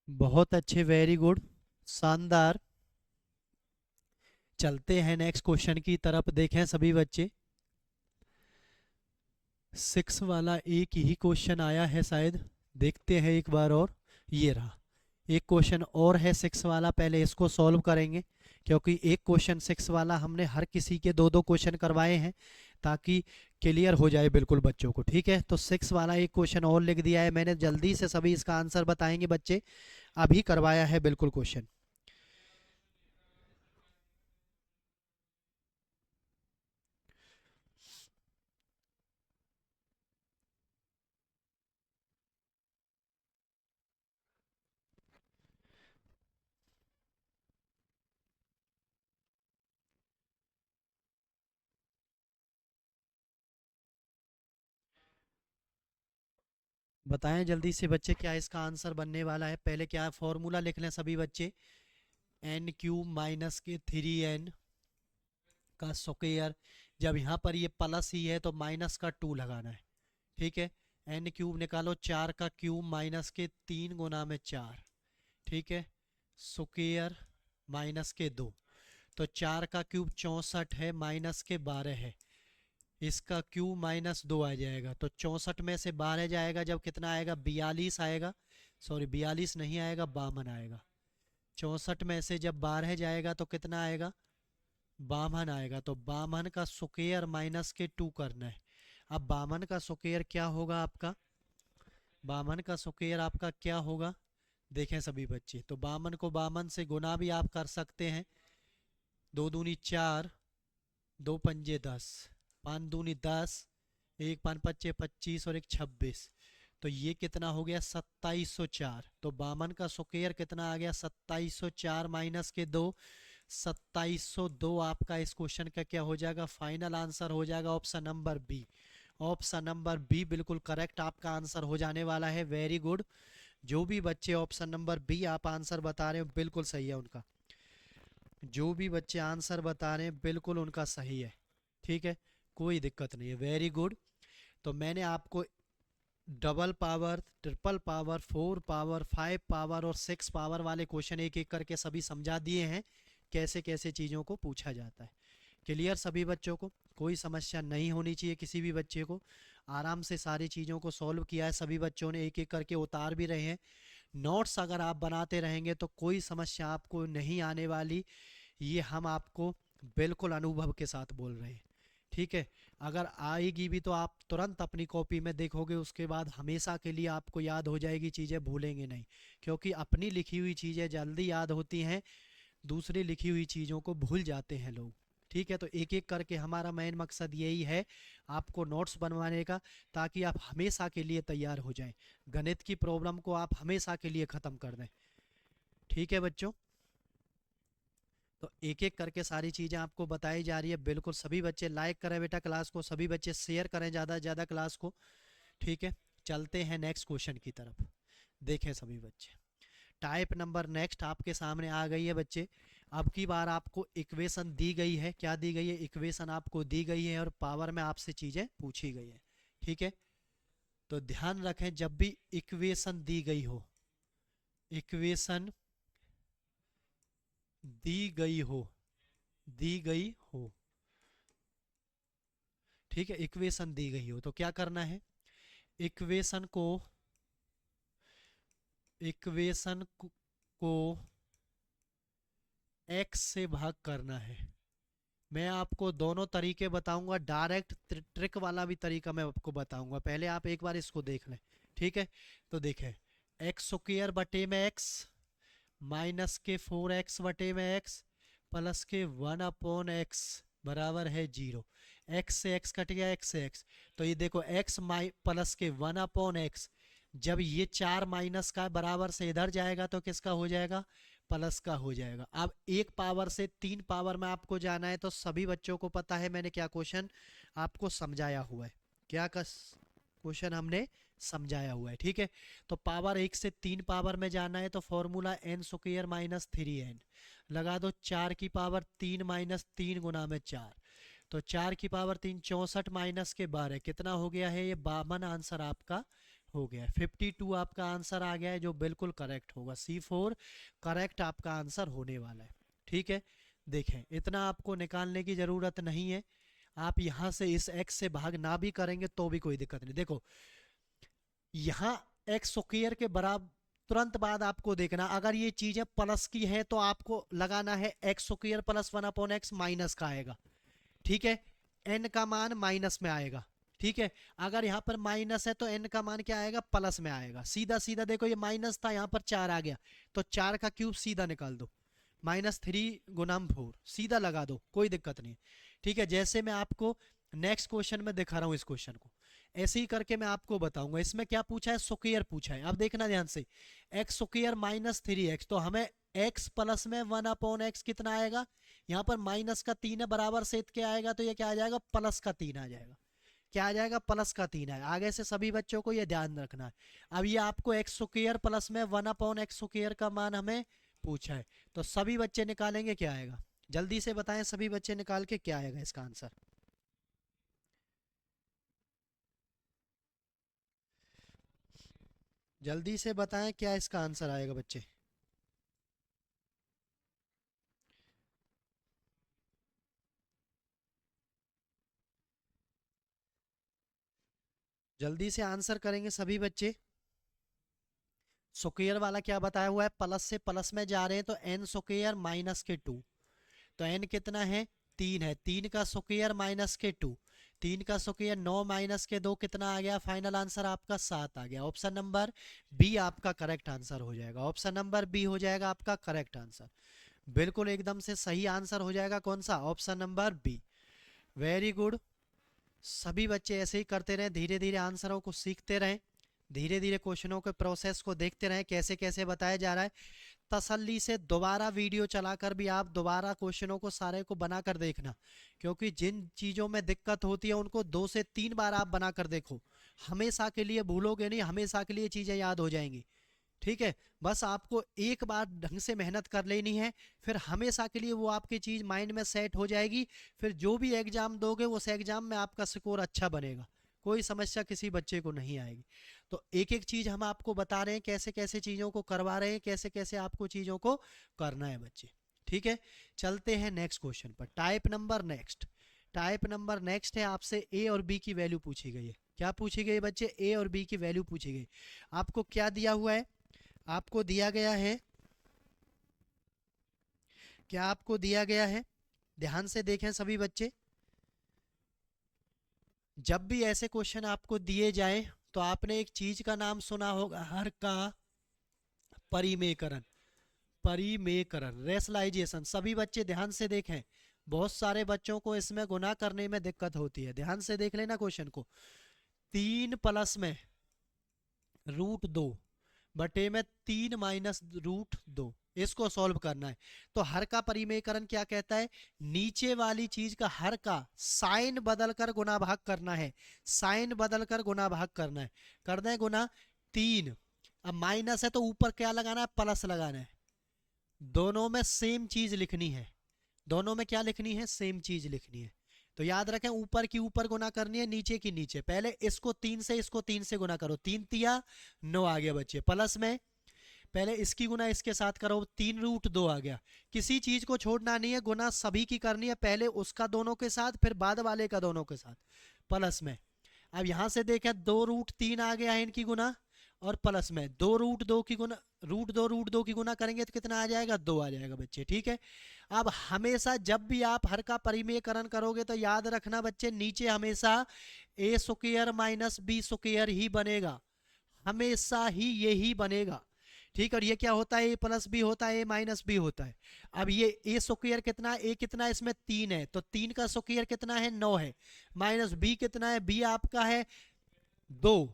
बहुत अच्छे, वेरी गुड, शानदार। चलते हैं नेक्स्ट क्वेश्चन की तरफ, देखें सभी बच्चे। 6 वाला एक ही क्वेश्चन आया है शायद, देखते हैं एक बार और। ये रहा, एक क्वेश्चन और है 6 वाला, पहले इसको सॉल्व करेंगे क्योंकि एक क्वेश्चन 6 वाला हमने हर किसी के दो दो क्वेश्चन करवाए हैं ताकि क्लियर हो जाए बिल्कुल बच्चों को। ठीक है, तो 6 वाला एक क्वेश्चन और लिख दिया है मैंने, जल्दी से सभी इसका आंसर बताएंगे बच्चे, अभी करवाया है बिल्कुल क्वेश्चन। बताएं जल्दी से बच्चे क्या इसका आंसर बनने वाला है। पहले क्या फॉर्मूला लिख लें सभी बच्चे, एन क्यूब माइनस के 3n का स्क्वायर, जब यहाँ पर ये प्लस ही है तो माइनस का 2 लगाना है। ठीक है, एन क्यूब निकालो, 4 का क्यूब माइनस के 3 गुना में 4। ठीक है, स्क्वायर माइनस के 2, तो 4 का क्यूब 64 है, माइनस के 12 है, इसका क्यूब माइनस 2 आ जाएगा, तो 64 में से 12 जाएगा जब कितना आएगा 42 आएगा, सॉरी 42 नहीं आएगा 52 आएगा। 64 में से जब 12 जाएगा तो कितना आएगा 52 आएगा, तो 52 का स्क्वायर माइनस के 2 करना है। अब 52 का स्क्वायर क्या होगा आपका, 52 का स्क्वायर आपका क्या होगा, देखें सभी बच्चे, तो 52 को 52 से गुना भी आप कर सकते हैं, 2 दूनी 4, 2 पंजे 10, 5 दूनी 10, 1 5 पच्चे 25 और 1 26, तो ये कितना हो गया 2704। तो 52 का स्क्वायर कितना आ गया 2704 माइनस के 2, 2702 आपका इस क्वेश्चन का क्या हो जाएगा फाइनल आंसर हो जाएगा, option number B. Option number B बिल्कुल करेक्ट आपका आंसर हो जाने वाला है, वेरी गुड। जो भी बच्चे ऑप्शन नंबर बी आप आंसर बता रहे हो बिल्कुल सही है उनका, जो भी बच्चे आंसर बता रहे हैं बिल्कुल उनका सही है। ठीक है, कोई दिक्कत नहीं है, वेरी गुड। तो मैंने आपको double power, triple power, 4 power, 5 power और 6 पावर वाले क्वेश्चन एक एक करके सभी समझा दिए हैं, कैसे कैसे चीज़ों को पूछा जाता है। क्लियर सभी बच्चों को, कोई समस्या नहीं होनी चाहिए किसी भी बच्चे को, आराम से सारी चीज़ों को सॉल्व किया है सभी बच्चों ने, एक एक करके उतार भी रहे हैं। नोट्स अगर आप बनाते रहेंगे तो कोई समस्या आपको नहीं आने वाली, ये हम आपको बिल्कुल अनुभव के साथ बोल रहे हैं। ठीक है, अगर आएगी भी तो आप तुरंत अपनी कॉपी में देखोगे, उसके बाद हमेशा के लिए आपको याद हो जाएगी, चीज़ें भूलेंगे नहीं, क्योंकि अपनी लिखी हुई चीज़ें जल्दी याद होती हैं, दूसरी लिखी हुई चीज़ों को भूल जाते हैं लोग। ठीक है, तो एक एक करके हमारा मेन मकसद यही है आपको नोट्स बनवाने का, ताकि आप हमेशा के लिए तैयार हो जाएं, गणित की प्रॉब्लम को आप हमेशा के लिए ख़त्म कर दें। ठीक है बच्चों, तो एक एक करके सारी चीज़ें आपको बताई जा रही है, बिल्कुल सभी बच्चे लाइक करें बेटा क्लास को, सभी बच्चे शेयर करें ज़्यादा से ज़्यादा क्लास को। ठीक है, चलते हैं नेक्स्ट क्वेश्चन की तरफ, देखें सभी बच्चे। टाइप नंबर नेक्स्ट आपके सामने आ गई है बच्चे। अब की बार आपको इक्वेशन दी गई है, क्या दी गई है, इक्वेशन आपको दी गई है और पावर में आपसे चीज़ें पूछी गई है। ठीक है, तो ध्यान रखें जब भी इक्वेशन दी गई हो, इक्वेशन दी गई हो, दी गई हो, ठीक है, इक्वेशन दी गई हो तो क्या करना है, इक्वेशन को x से भाग करना है। मैं आपको दोनों तरीके बताऊंगा, डायरेक्ट ट्रिक वाला भी तरीका मैं आपको बताऊंगा। पहले आप एक बार इसको देख लें, ठीक है। तो देखें, एक्स स्क्वायर बटे में एक्स माइनस के 4x बटे में एक्स प्लस के 1/x बराबर है 0। x से x कट गया, x से x, तो ये देखो x प्लस के 1/x, जब ये 4 माइनस का बराबर से इधर जाएगा तो किसका हो जाएगा, प्लस का हो जाएगा। अब एक पावर से 3 पावर में आपको जाना है, तो सभी बच्चों को पता है मैंने क्या क्वेश्चन आपको समझाया हुआ है, क्या क्वेश्चन हमने समझाया हुआ है, ठीक है। तो पावर 1 से 3 पावर में जाना है, तो formula n square minus 3n लगा दो। 4 की पावर 3 माइनस 3 गुना में 4, तो 4 की पावर 3 64 माइनस के 12 कितना हो गया है, ये 52 आंसर आपका हो गया है। 52 आपका आंसर आ गया है, जो बिल्कुल करेक्ट होगा। C4 करेक्ट आपका आंसर होने वाला है, ठीक है। देखें, इतना आपको निकालने की ज़रूरत नहीं है, आप यहाँ से इस x से भाग ना भी करेंगे तो भी कोई दिक्कत नहीं। देखो यहाँ एक्स स्क्वायर के बराबर तुरंत बाद आपको देखना, अगर ये चीजें प्लस की है तो आपको लगाना है x square plus 1/x minus का आएगा, ठीक है। n का मान माइनस में आएगा, ठीक है। अगर यहाँ पर माइनस है तो n का मान क्या आएगा, प्लस में आएगा। सीधा सीधा देखो, ये माइनस था, यहाँ पर 4 आ गया, तो 4 का क्यूब सीधा निकाल दो, -3 × 4 सीधा लगा दो, कोई दिक्कत नहीं, ठीक है। जैसे मैं आपको नेक्स्ट क्वेश्चन में दिखा रहा हूँ, इस क्वेश्चन को ऐसे ही करके मैं आपको बताऊंगा। इसमें क्या पूछा है, स्क्वायर पूछा है। अब देखना ध्यान से, एक्स स्क्वायर माइनस 3x, तो हमें x प्लस में 1/x कितना आएगा, यहाँ पर माइनस का 3 है, बराबर से क्या आएगा, तो ये क्या आ जाएगा, प्लस का 3 आ जाएगा। क्या आ जाएगा, प्लस का 3 है। आगे से सभी बच्चों को ये ध्यान रखना है। अब ये आपको एक्स स्क्वायर प्लस में 1/x स्क्वायर का मान हमें पूछा है, तो सभी बच्चे निकालेंगे क्या आएगा, जल्दी से बताएं सभी बच्चे निकाल के क्या आएगा इसका आंसर। जल्दी से बताएं क्या इसका आंसर आएगा बच्चे। जल्दी से आंसर करेंगे सभी बच्चे। स्क्वायर वाला क्या बताया हुआ है, प्लस से प्लस में जा रहे हैं, तो n स्क्वायर माइनस के 2, तो n कितना है, 3 है। 3 का स्क्वायर माइनस के 2, 3 का स्क्वायर 9 माइनस के 2 कितना आ गया, फाइनल आंसर आपका 7 आ गया। ऑप्शन नंबर बी आपका करेक्ट आंसर हो जाएगा। ऑप्शन नंबर बी हो जाएगा आपका करेक्ट आंसर, बिल्कुल एकदम से सही आंसर हो जाएगा। कौन सा, option number B. Very good, सभी बच्चे ऐसे ही करते रहें, धीरे धीरे आंसरों को सीखते रहें, धीरे धीरे क्वेश्चनों के प्रोसेस को देखते रहें कैसे कैसे बताया जा रहा है। तसल्ली से दोबारा वीडियो चलाकर भी आप दोबारा क्वेश्चनों को सारे को बनाकर देखना, क्योंकि जिन चीज़ों में दिक्कत होती है उनको 2 से 3 बार आप बनाकर देखो, हमेशा के लिए भूलोगे नहीं, हमेशा के लिए चीज़ें याद हो जाएंगी, ठीक है। बस आपको एक बार ढंग से मेहनत कर लेनी है, फिर हमेशा के लिए वो आपकी चीज़ माइंड में सेट हो जाएगी। फिर जो भी एग्जाम दोगे उस एग्जाम में आपका स्कोर अच्छा बनेगा, कोई समस्या किसी बच्चे को नहीं आएगी। तो एक एक चीज़ हम आपको बता रहे हैं, कैसे कैसे चीज़ों को करवा रहे हैं, कैसे कैसे आपको चीज़ों को करना है बच्चे, ठीक है। चलते हैं नेक्स्ट क्वेश्चन पर। टाइप नंबर नेक्स्ट है, आपसे ए और बी की वैल्यू पूछी गई है। क्या पूछी गई बच्चे, ए और बी की वैल्यू पूछी गई। आपको क्या दिया हुआ है, आपको दिया गया है, क्या आपको दिया गया है, ध्यान से देखें सभी बच्चे। जब भी ऐसे क्वेश्चन आपको दिए जाएं तो आपने एक चीज का नाम सुना होगा, हर का परिमेयकरण, रेशनलाइजेशन। सभी बच्चे ध्यान से देखें, बहुत सारे बच्चों को इसमें गुना करने में दिक्कत होती है। ध्यान से देख लेना क्वेश्चन को। 3 प्लस में √2 बटे में 3 माइनस √2, इसको सॉल्व करना है। तो हर का परिमेयकरण क्या कहता है, नीचे वाली चीज का हर का साइन बदलकर गुना भाग करना है, साइन बदलकर गुना भाग करना है। कर दें गुना 3, अब माइनस है तो ऊपर क्या लगाना है, प्लस लगाना है। दोनों में सेम चीज लिखनी है, दोनों में क्या लिखनी है, सेम चीज लिखनी है। तो याद रखें, ऊपर की ऊपर गुना करनी है, नीचे की नीचे। पहले इसको 3 से गुना करो, 3 तिया 9 आ गया बच्चे। प्लस में पहले इसकी गुना इसके साथ करो, 3√2 आ गया। किसी चीज को छोड़ना नहीं है, गुना सभी की करनी है, पहले उसका दोनों के साथ, फिर बाद वाले का दोनों के साथ। प्लस में अब यहाँ से देखें 2√3 आ गया है इनकी गुना, और प्लस में 2√2 की गुना, √2 की गुना करेंगे तो कितना आ जाएगा, 2 आ जाएगा बच्चे। ठीक है, अब हमेशा जब भी आप हर का परिमेयकरण करोगे तो याद रखना बच्चे, नीचे हमेशा ए स्क्वायर माइनस बी स्क्वायर ही बनेगा, हमेशा ही यही बनेगा। ठीक है, और ये क्या होता है, ए प्लस बी होता है, ए माइनस बी होता है। अब ये ए स्क्वायर कितना, ए कितना है इसमें 3 है, तो 3 का स्क्वायर कितना है, 9 है, माइनस बी कितना है, बी आपका है 2,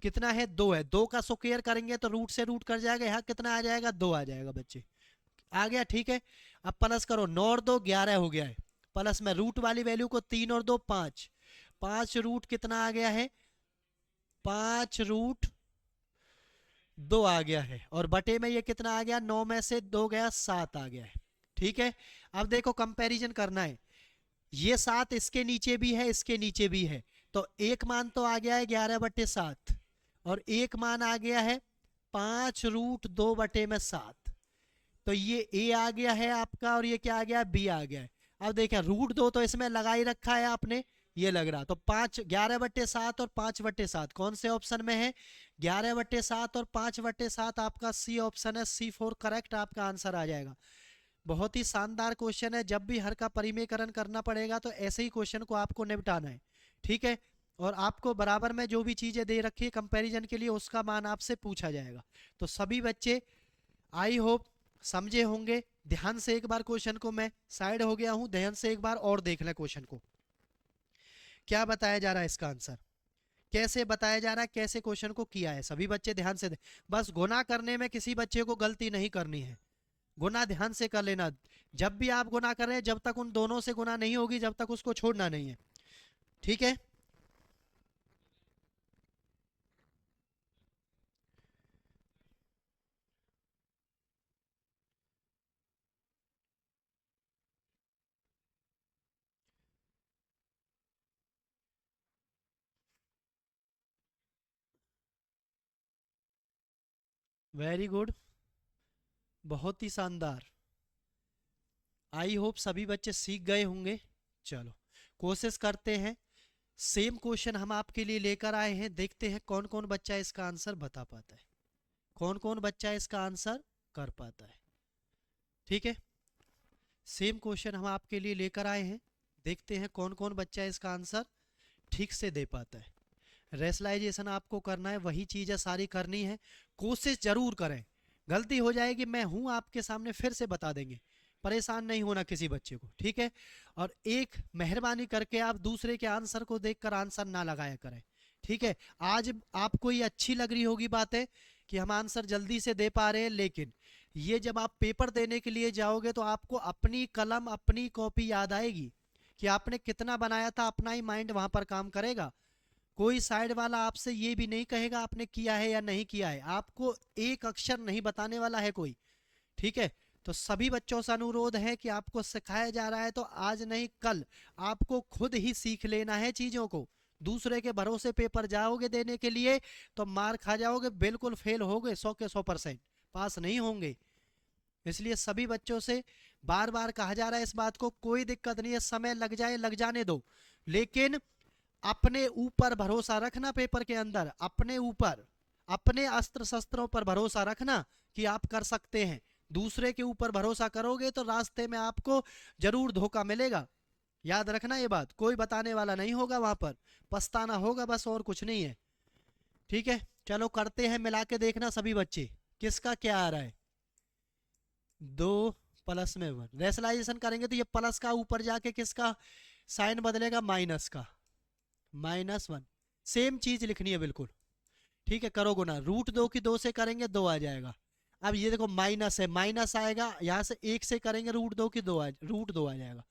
कितना है 2 है, 2 का स्क्वायर करेंगे तो रूट से रूट कर जाएगा, यहाँ कितना आ जाएगा, 2 आ जाएगा बच्चे, आ गया। ठीक है, अब प्लस करो, 9 और 2 11 हो गया है, प्लस में रूट वाली वैल्यू को 3 और 2 5, 5 रूट कितना आ गया है, 5√2 आ गया है, और बटे में ये कितना आ गया, 9 में से 2 गया, 7 आ गया है। ठीक है, अब देखो कंपैरिजन करना है, ये 7 इसके नीचे भी है, इसके नीचे भी है, तो एक मान तो आ गया है 11/7, और एक मान आ गया है 5√2/7, तो ये ए आ गया है आपका, और ये क्या आ गया, बी आ गया है। अब देखें √2 तो इसमें लगा ही रखा है आपने, ये लग रहा, तो 11/7 और 5/7 कौन से ऑप्शन में है, 11/7 और 5/7 आपका सी ऑप्शन है, C4 करेक्ट आपका आंसर आ जाएगा। बहुत ही शानदार क्वेश्चन है, जब भी हर का परिमेयकरण करना पड़ेगा तो ऐसे ही क्वेश्चन को आपको निपटाना है। ठीक है, और आपको बराबर में जो भी चीजें दे रखी है कंपैरिजन के लिए उसका मान आपसे पूछा जाएगा। तो सभी बच्चे आई होप समझे होंगे। ध्यान से एक बार क्वेश्चन को, मैं साइड हो गया हूं, ध्यान से एक बार और देख ले क्वेश्चन को, क्या बताया जा रहा है, इसका आंसर कैसे बताया जा रहा है, कैसे क्वेश्चन को किया है। सभी बच्चे ध्यान से बस गुना करने में किसी बच्चे को गलती नहीं करनी है, गुना ध्यान से कर लेना। जब भी आप गुना कर रहे हैं, जब तक उन दोनों से गुना नहीं होगी जब तक उसको छोड़ना नहीं है। ठीक है, वेरी गुड, बहुत ही शानदार। आई होप सभी बच्चे सीख गए होंगे। चलो कोशिश करते हैं, सेम क्वेश्चन हम आपके लिए लेकर आए हैं, देखते हैं कौन कौन बच्चा इसका आंसर बता पाता है, कौन कौन बच्चा इसका आंसर कर पाता है। ठीक है, सेम क्वेश्चन हम आपके लिए लेकर आए हैं, देखते हैं कौन कौन बच्चा इसका आंसर ठीक से दे पाता है। रेशलाइजेशन आपको करना है, वही चीज़ें सारी करनी है, कोशिश जरूर करें। गलती हो जाएगी, मैं हूं आपके सामने, फिर से बता देंगे, परेशान नहीं होना किसी बच्चे को। ठीक है, और एक मेहरबानी करके आप दूसरे के आंसर को देखकर आंसर ना लगाया करें। ठीक है, आज आपको ये अच्छी लग रही होगी बातें कि हम आंसर जल्दी से दे पा रहे हैं, लेकिन ये जब आप पेपर देने के लिए जाओगे तो आपको अपनी कलम अपनी कॉपी याद आएगी कि आपने कितना बनाया था, अपना ही माइंड वहां पर काम करेगा। कोई साइड वाला आपसे ये भी नहीं कहेगा आपने किया है या नहीं किया है, आपको एक अक्षर नहीं बताने वाला है कोई। ठीक है, तो सभी बच्चों से अनुरोध है कि आपको सिखाया जा रहा है तो आज नहीं कल आपको खुद ही सीख लेना है चीजों को। दूसरे के भरोसे पेपर जाओगे देने के लिए तो मार खा जाओगे, बिल्कुल फेल होगे, 100 के 100% पास नहीं होंगे। इसलिए सभी बच्चों से बार बार कहा जा रहा है इस बात को, कोई दिक्कत नहीं है, समय लग जाए लग जाने दो, लेकिन अपने ऊपर भरोसा रखना, पेपर के अंदर अपने ऊपर, अपने अस्त्र शस्त्रों पर भरोसा रखना कि आप कर सकते हैं। दूसरे के ऊपर भरोसा करोगे तो रास्ते में आपको जरूर धोखा मिलेगा, याद रखना ये बात, कोई बताने वाला नहीं होगा, वहां पर पछताना होगा बस, और कुछ नहीं है। ठीक है, चलो करते हैं, मिला के देखना सभी बच्चे किसका क्या आ रहा है। 2 प्लस में 1 रेशनलाइजेशन करेंगे तो ये प्लस का ऊपर जाके किसका साइन बदलेगा, माइनस का, -1, सेम चीज लिखनी है बिल्कुल। ठीक है, करो गुना, √2 की 2 से करेंगे 2 आ जाएगा। अब ये देखो माइनस है, माइनस आएगा, यहाँ से 1 से करेंगे √2 की √2 आ जाएगा।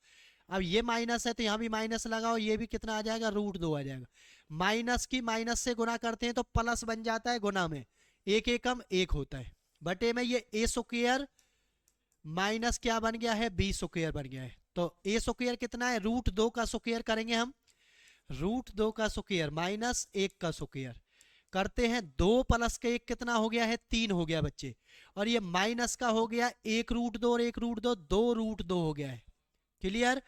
अब ये माइनस है तो यहाँ भी माइनस लगाओ, ये भी कितना आ जाएगा, √2 आ जाएगा। माइनस की माइनस से गुना करते हैं तो प्लस बन जाता है, गुना में एक एकम एक होता है, बटे में ये ए स्क्वायर माइनस क्या बन गया है, बी स्क्वायर बन गया है। तो ए स्क्वायर कितना है, √2 का स्क्वायर करेंगे हम, √2 का स्क्वायर माइनस 1 का स्क्वायर करते हैं, 2 प्लस के 1 कितना हो गया है, 3 हो गया बच्चे, और ये माइनस का हो गया 1 √2 और 1 √2 2 √2 हो गया है। क्लियर,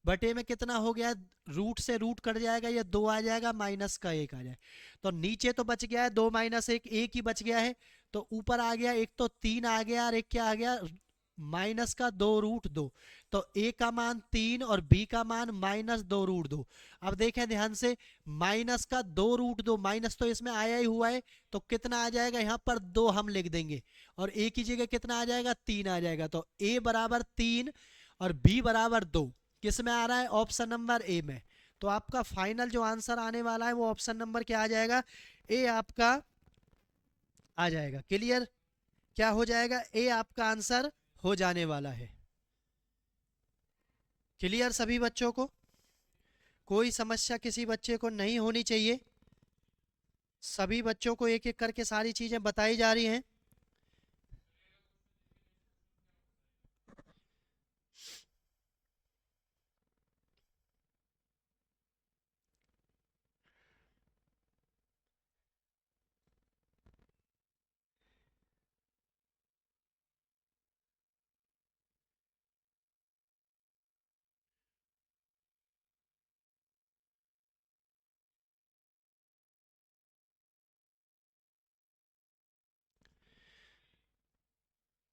बटे में कितना हो गया, रूट से रूट कट जाएगा, ये 2 आ जाएगा, माइनस का 1 आ जाएगा। तो नीचे तो बच गया है 2 माइनस 1, एक ही बच गया है। तो ऊपर आ गया, एक तो 3 आ गया और एक क्या आ गया, माइनस का 2√2। तो ए का मान 3 और बी का मान -2√2। अब देखें ध्यान से, माइनस का 2√2, माइनस तो इसमें आया ही हुआ है, तो कितना आ जाएगा यहाँ पर 2 हम लिख देंगे, और ए की जगह कितना आ जाएगा, 3 आ जाएगा। तो ए बराबर 3 और बी बराबर 2, किस में आ रहा है, ऑप्शन नंबर ए में। तो आपका फाइनल जो आंसर आने वाला है वो ऑप्शन नंबर क्या आ जाएगा, ए आपका आ जाएगा। क्लियर, क्या हो जाएगा, ए आपका आंसर हो जाने वाला है। क्लियर सभी बच्चों को, कोई समस्या किसी बच्चे को नहीं होनी चाहिए। सभी बच्चों को एक एक करके सारी चीजें बताई जा रही हैं।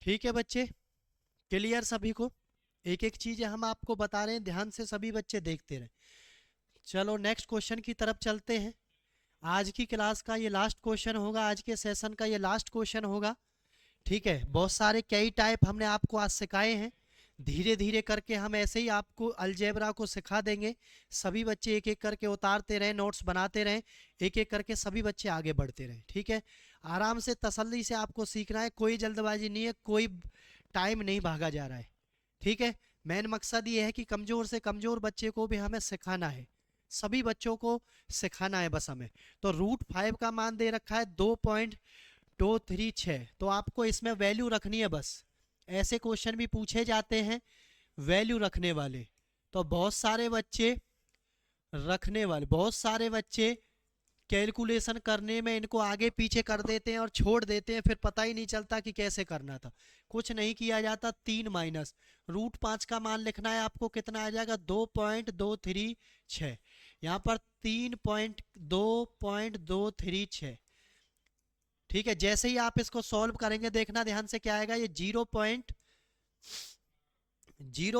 ठीक है बच्चे, क्लियर सभी को, एक एक चीजें हम आपको बता रहे हैं, ध्यान से सभी बच्चे देखते रहे। चलो नेक्स्ट क्वेश्चन की तरफ चलते हैं। आज की क्लास का ये लास्ट क्वेश्चन होगा, आज के सेशन का ये लास्ट क्वेश्चन होगा। ठीक है, बहुत सारे कई टाइप हमने आपको आज सिखाए हैं, धीरे धीरे करके हम ऐसे ही आपको अलजेब्रा को सिखा देंगे। सभी बच्चे एक एक करके उतारते रहें, नोट्स बनाते रहें, एक एक करके सभी बच्चे आगे बढ़ते रहें। ठीक है, आराम से तसल्ली से आपको सीखना है, कोई जल्दबाजी नहीं है, कोई टाइम नहीं भागा जा रहा है। ठीक है, मेन मकसद ये है कि कमज़ोर से कमज़ोर बच्चे को भी हमें सिखाना है, सभी बच्चों को सिखाना है बस हमें। तो √5 का मान दे रखा है 2.236, तो आपको इसमें वैल्यू रखनी है बस। ऐसे क्वेश्चन भी पूछे जाते हैं वैल्यू रखने वाले, तो बहुत सारे बच्चे कैलकुलेशन करने में इनको आगे पीछे कर देते हैं और छोड़ देते हैं, फिर पता ही नहीं चलता कि कैसे करना था। कुछ नहीं किया जाता, 3 माइनस √5 का मान लिखना है आपको, कितना आ जाएगा, 2.236। यहाँ पर 3.236। ठीक है, जैसे ही आप इसको सॉल्व करेंगे देखना ध्यान से क्या आएगा, ये 0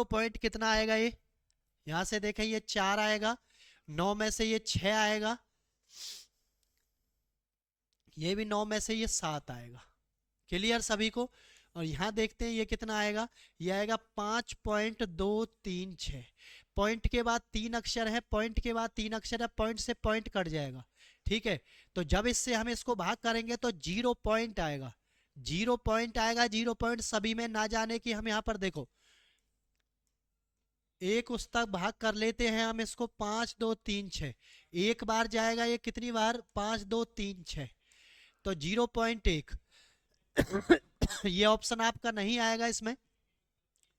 पॉइंट कितना आएगा, ये यहां से देखें, ये 4 आएगा, 9 में से ये 6 आएगा, ये भी 9 में से ये 7 आएगा। क्लियर सभी को, और यहाँ देखते हैं ये कितना आएगा, ये आएगा 5.236। पॉइंट के बाद 3 अक्षर है, पॉइंट के बाद 3 अक्षर है, पॉइंट से पॉइंट कट जाएगा। ठीक है, तो जब इससे हम इसको भाग करेंगे तो 0 पॉइंट आएगा, 0 पॉइंट आएगा, 0 पॉइंट सभी में ना जाने की हम यहाँ पर देखो, एक उस तक भाग कर लेते हैं हम इसको, 5 2 3 6, एक बार जाएगा, ये कितनी बार, 5 2 3 6, तो 0.1। ये ऑप्शन आपका नहीं आएगा इसमें,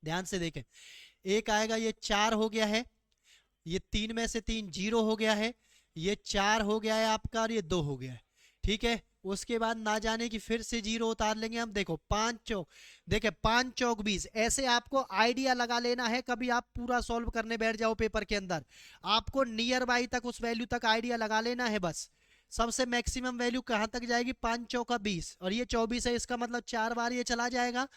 ध्यान से देखें, एक आएगा, ये 4 हो गया है, ये 3 में से 3 0 हो गया है, ये 4 हो गया है आपका, और ये 2 हो गया है। ठीक है, उसके बाद ना जाने की फिर से 0 उतार लेंगे हम, देखो 5 चौक, देखे 5 चौक 20, ऐसे आपको आइडिया लगा लेना है। कभी आप पूरा सॉल्व करने बैठ जाओ पेपर के अंदर, आपको नियर बाई तक उस वैल्यू तक आइडिया लगा लेना है बस। सबसे मैक्सिमम वैल्यू कहाँ तक जाएगी, 5 चौका 20, और ये 24 है, इसका मतलब 4 बार ये चला जाएगा।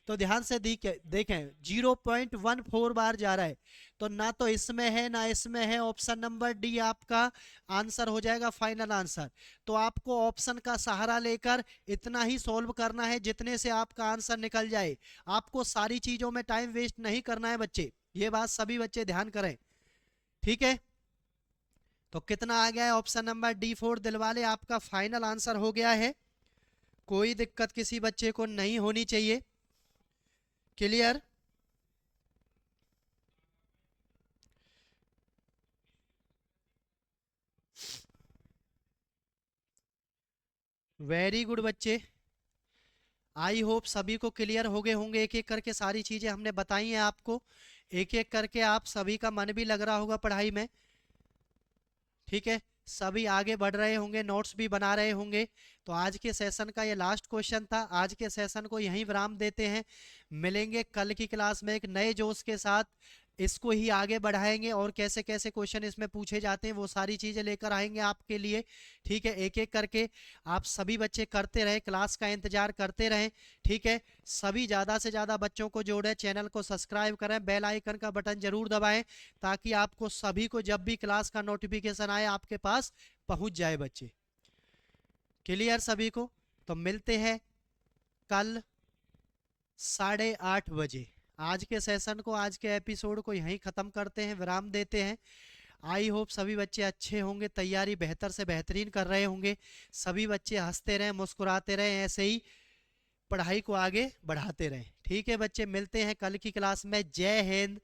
तो ध्यान से देखें 0.14 बार जा रहा है, तो ना तो इसमें है ना इसमें है, ऑप्शन नंबर डी आपका आंसर हो जाएगा, फाइनल आंसर। तो आपको ऑप्शन का सहारा लेकर इतना ही सॉल्व करना है जितने से आपका आंसर निकल जाए, आपको सारी चीजों में टाइम वेस्ट नहीं करना है बच्चे, ये बात सभी बच्चे ध्यान करें। ठीक है, तो कितना आ गया है, ऑप्शन नंबर D4 दिलवाले आपका फाइनल आंसर हो गया है। कोई दिक्कत किसी बच्चे को नहीं होनी चाहिए। क्लियर, वेरी गुड बच्चे, आई होप सभी को क्लियर हो गए होंगे, एक एक करके सारी चीजें हमने बताई हैं आपको, एक एक करके आप सभी का मन भी लग रहा होगा पढ़ाई में। ठीक है, सभी आगे बढ़ रहे होंगे, नोट्स भी बना रहे होंगे। तो आज के सेशन का ये लास्ट क्वेश्चन था, आज के सेशन को यहीं विराम देते हैं, मिलेंगे कल की क्लास में एक नए जोश के साथ। इसको ही आगे बढ़ाएंगे और कैसे कैसे क्वेश्चन इसमें पूछे जाते हैं वो सारी चीजें लेकर आएंगे आपके लिए। ठीक है, एक एक करके आप सभी बच्चे करते रहें, क्लास का इंतजार करते रहें। ठीक है, सभी ज़्यादा से ज़्यादा बच्चों को जोड़ें, चैनल को सब्सक्राइब करें, बेल आइकन का बटन जरूर दबाएं ताकि आपको सभी को जब भी क्लास का नोटिफिकेशन आए आपके पास पहुंच जाए बच्चे। क्लियर सभी को? तो मिलते हैं कल 8:30 बजे। आज के सेशन को, आज के एपिसोड को यहीं ख़त्म करते हैं, विराम देते हैं। आई होप सभी बच्चे अच्छे होंगे, तैयारी बेहतर से बेहतरीन कर रहे होंगे। सभी बच्चे हंसते रहें, मुस्कुराते रहें, ऐसे ही पढ़ाई को आगे बढ़ाते रहें। ठीक है बच्चे, मिलते हैं कल की क्लास में। जय हिंद,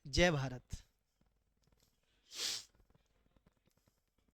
जय भारत।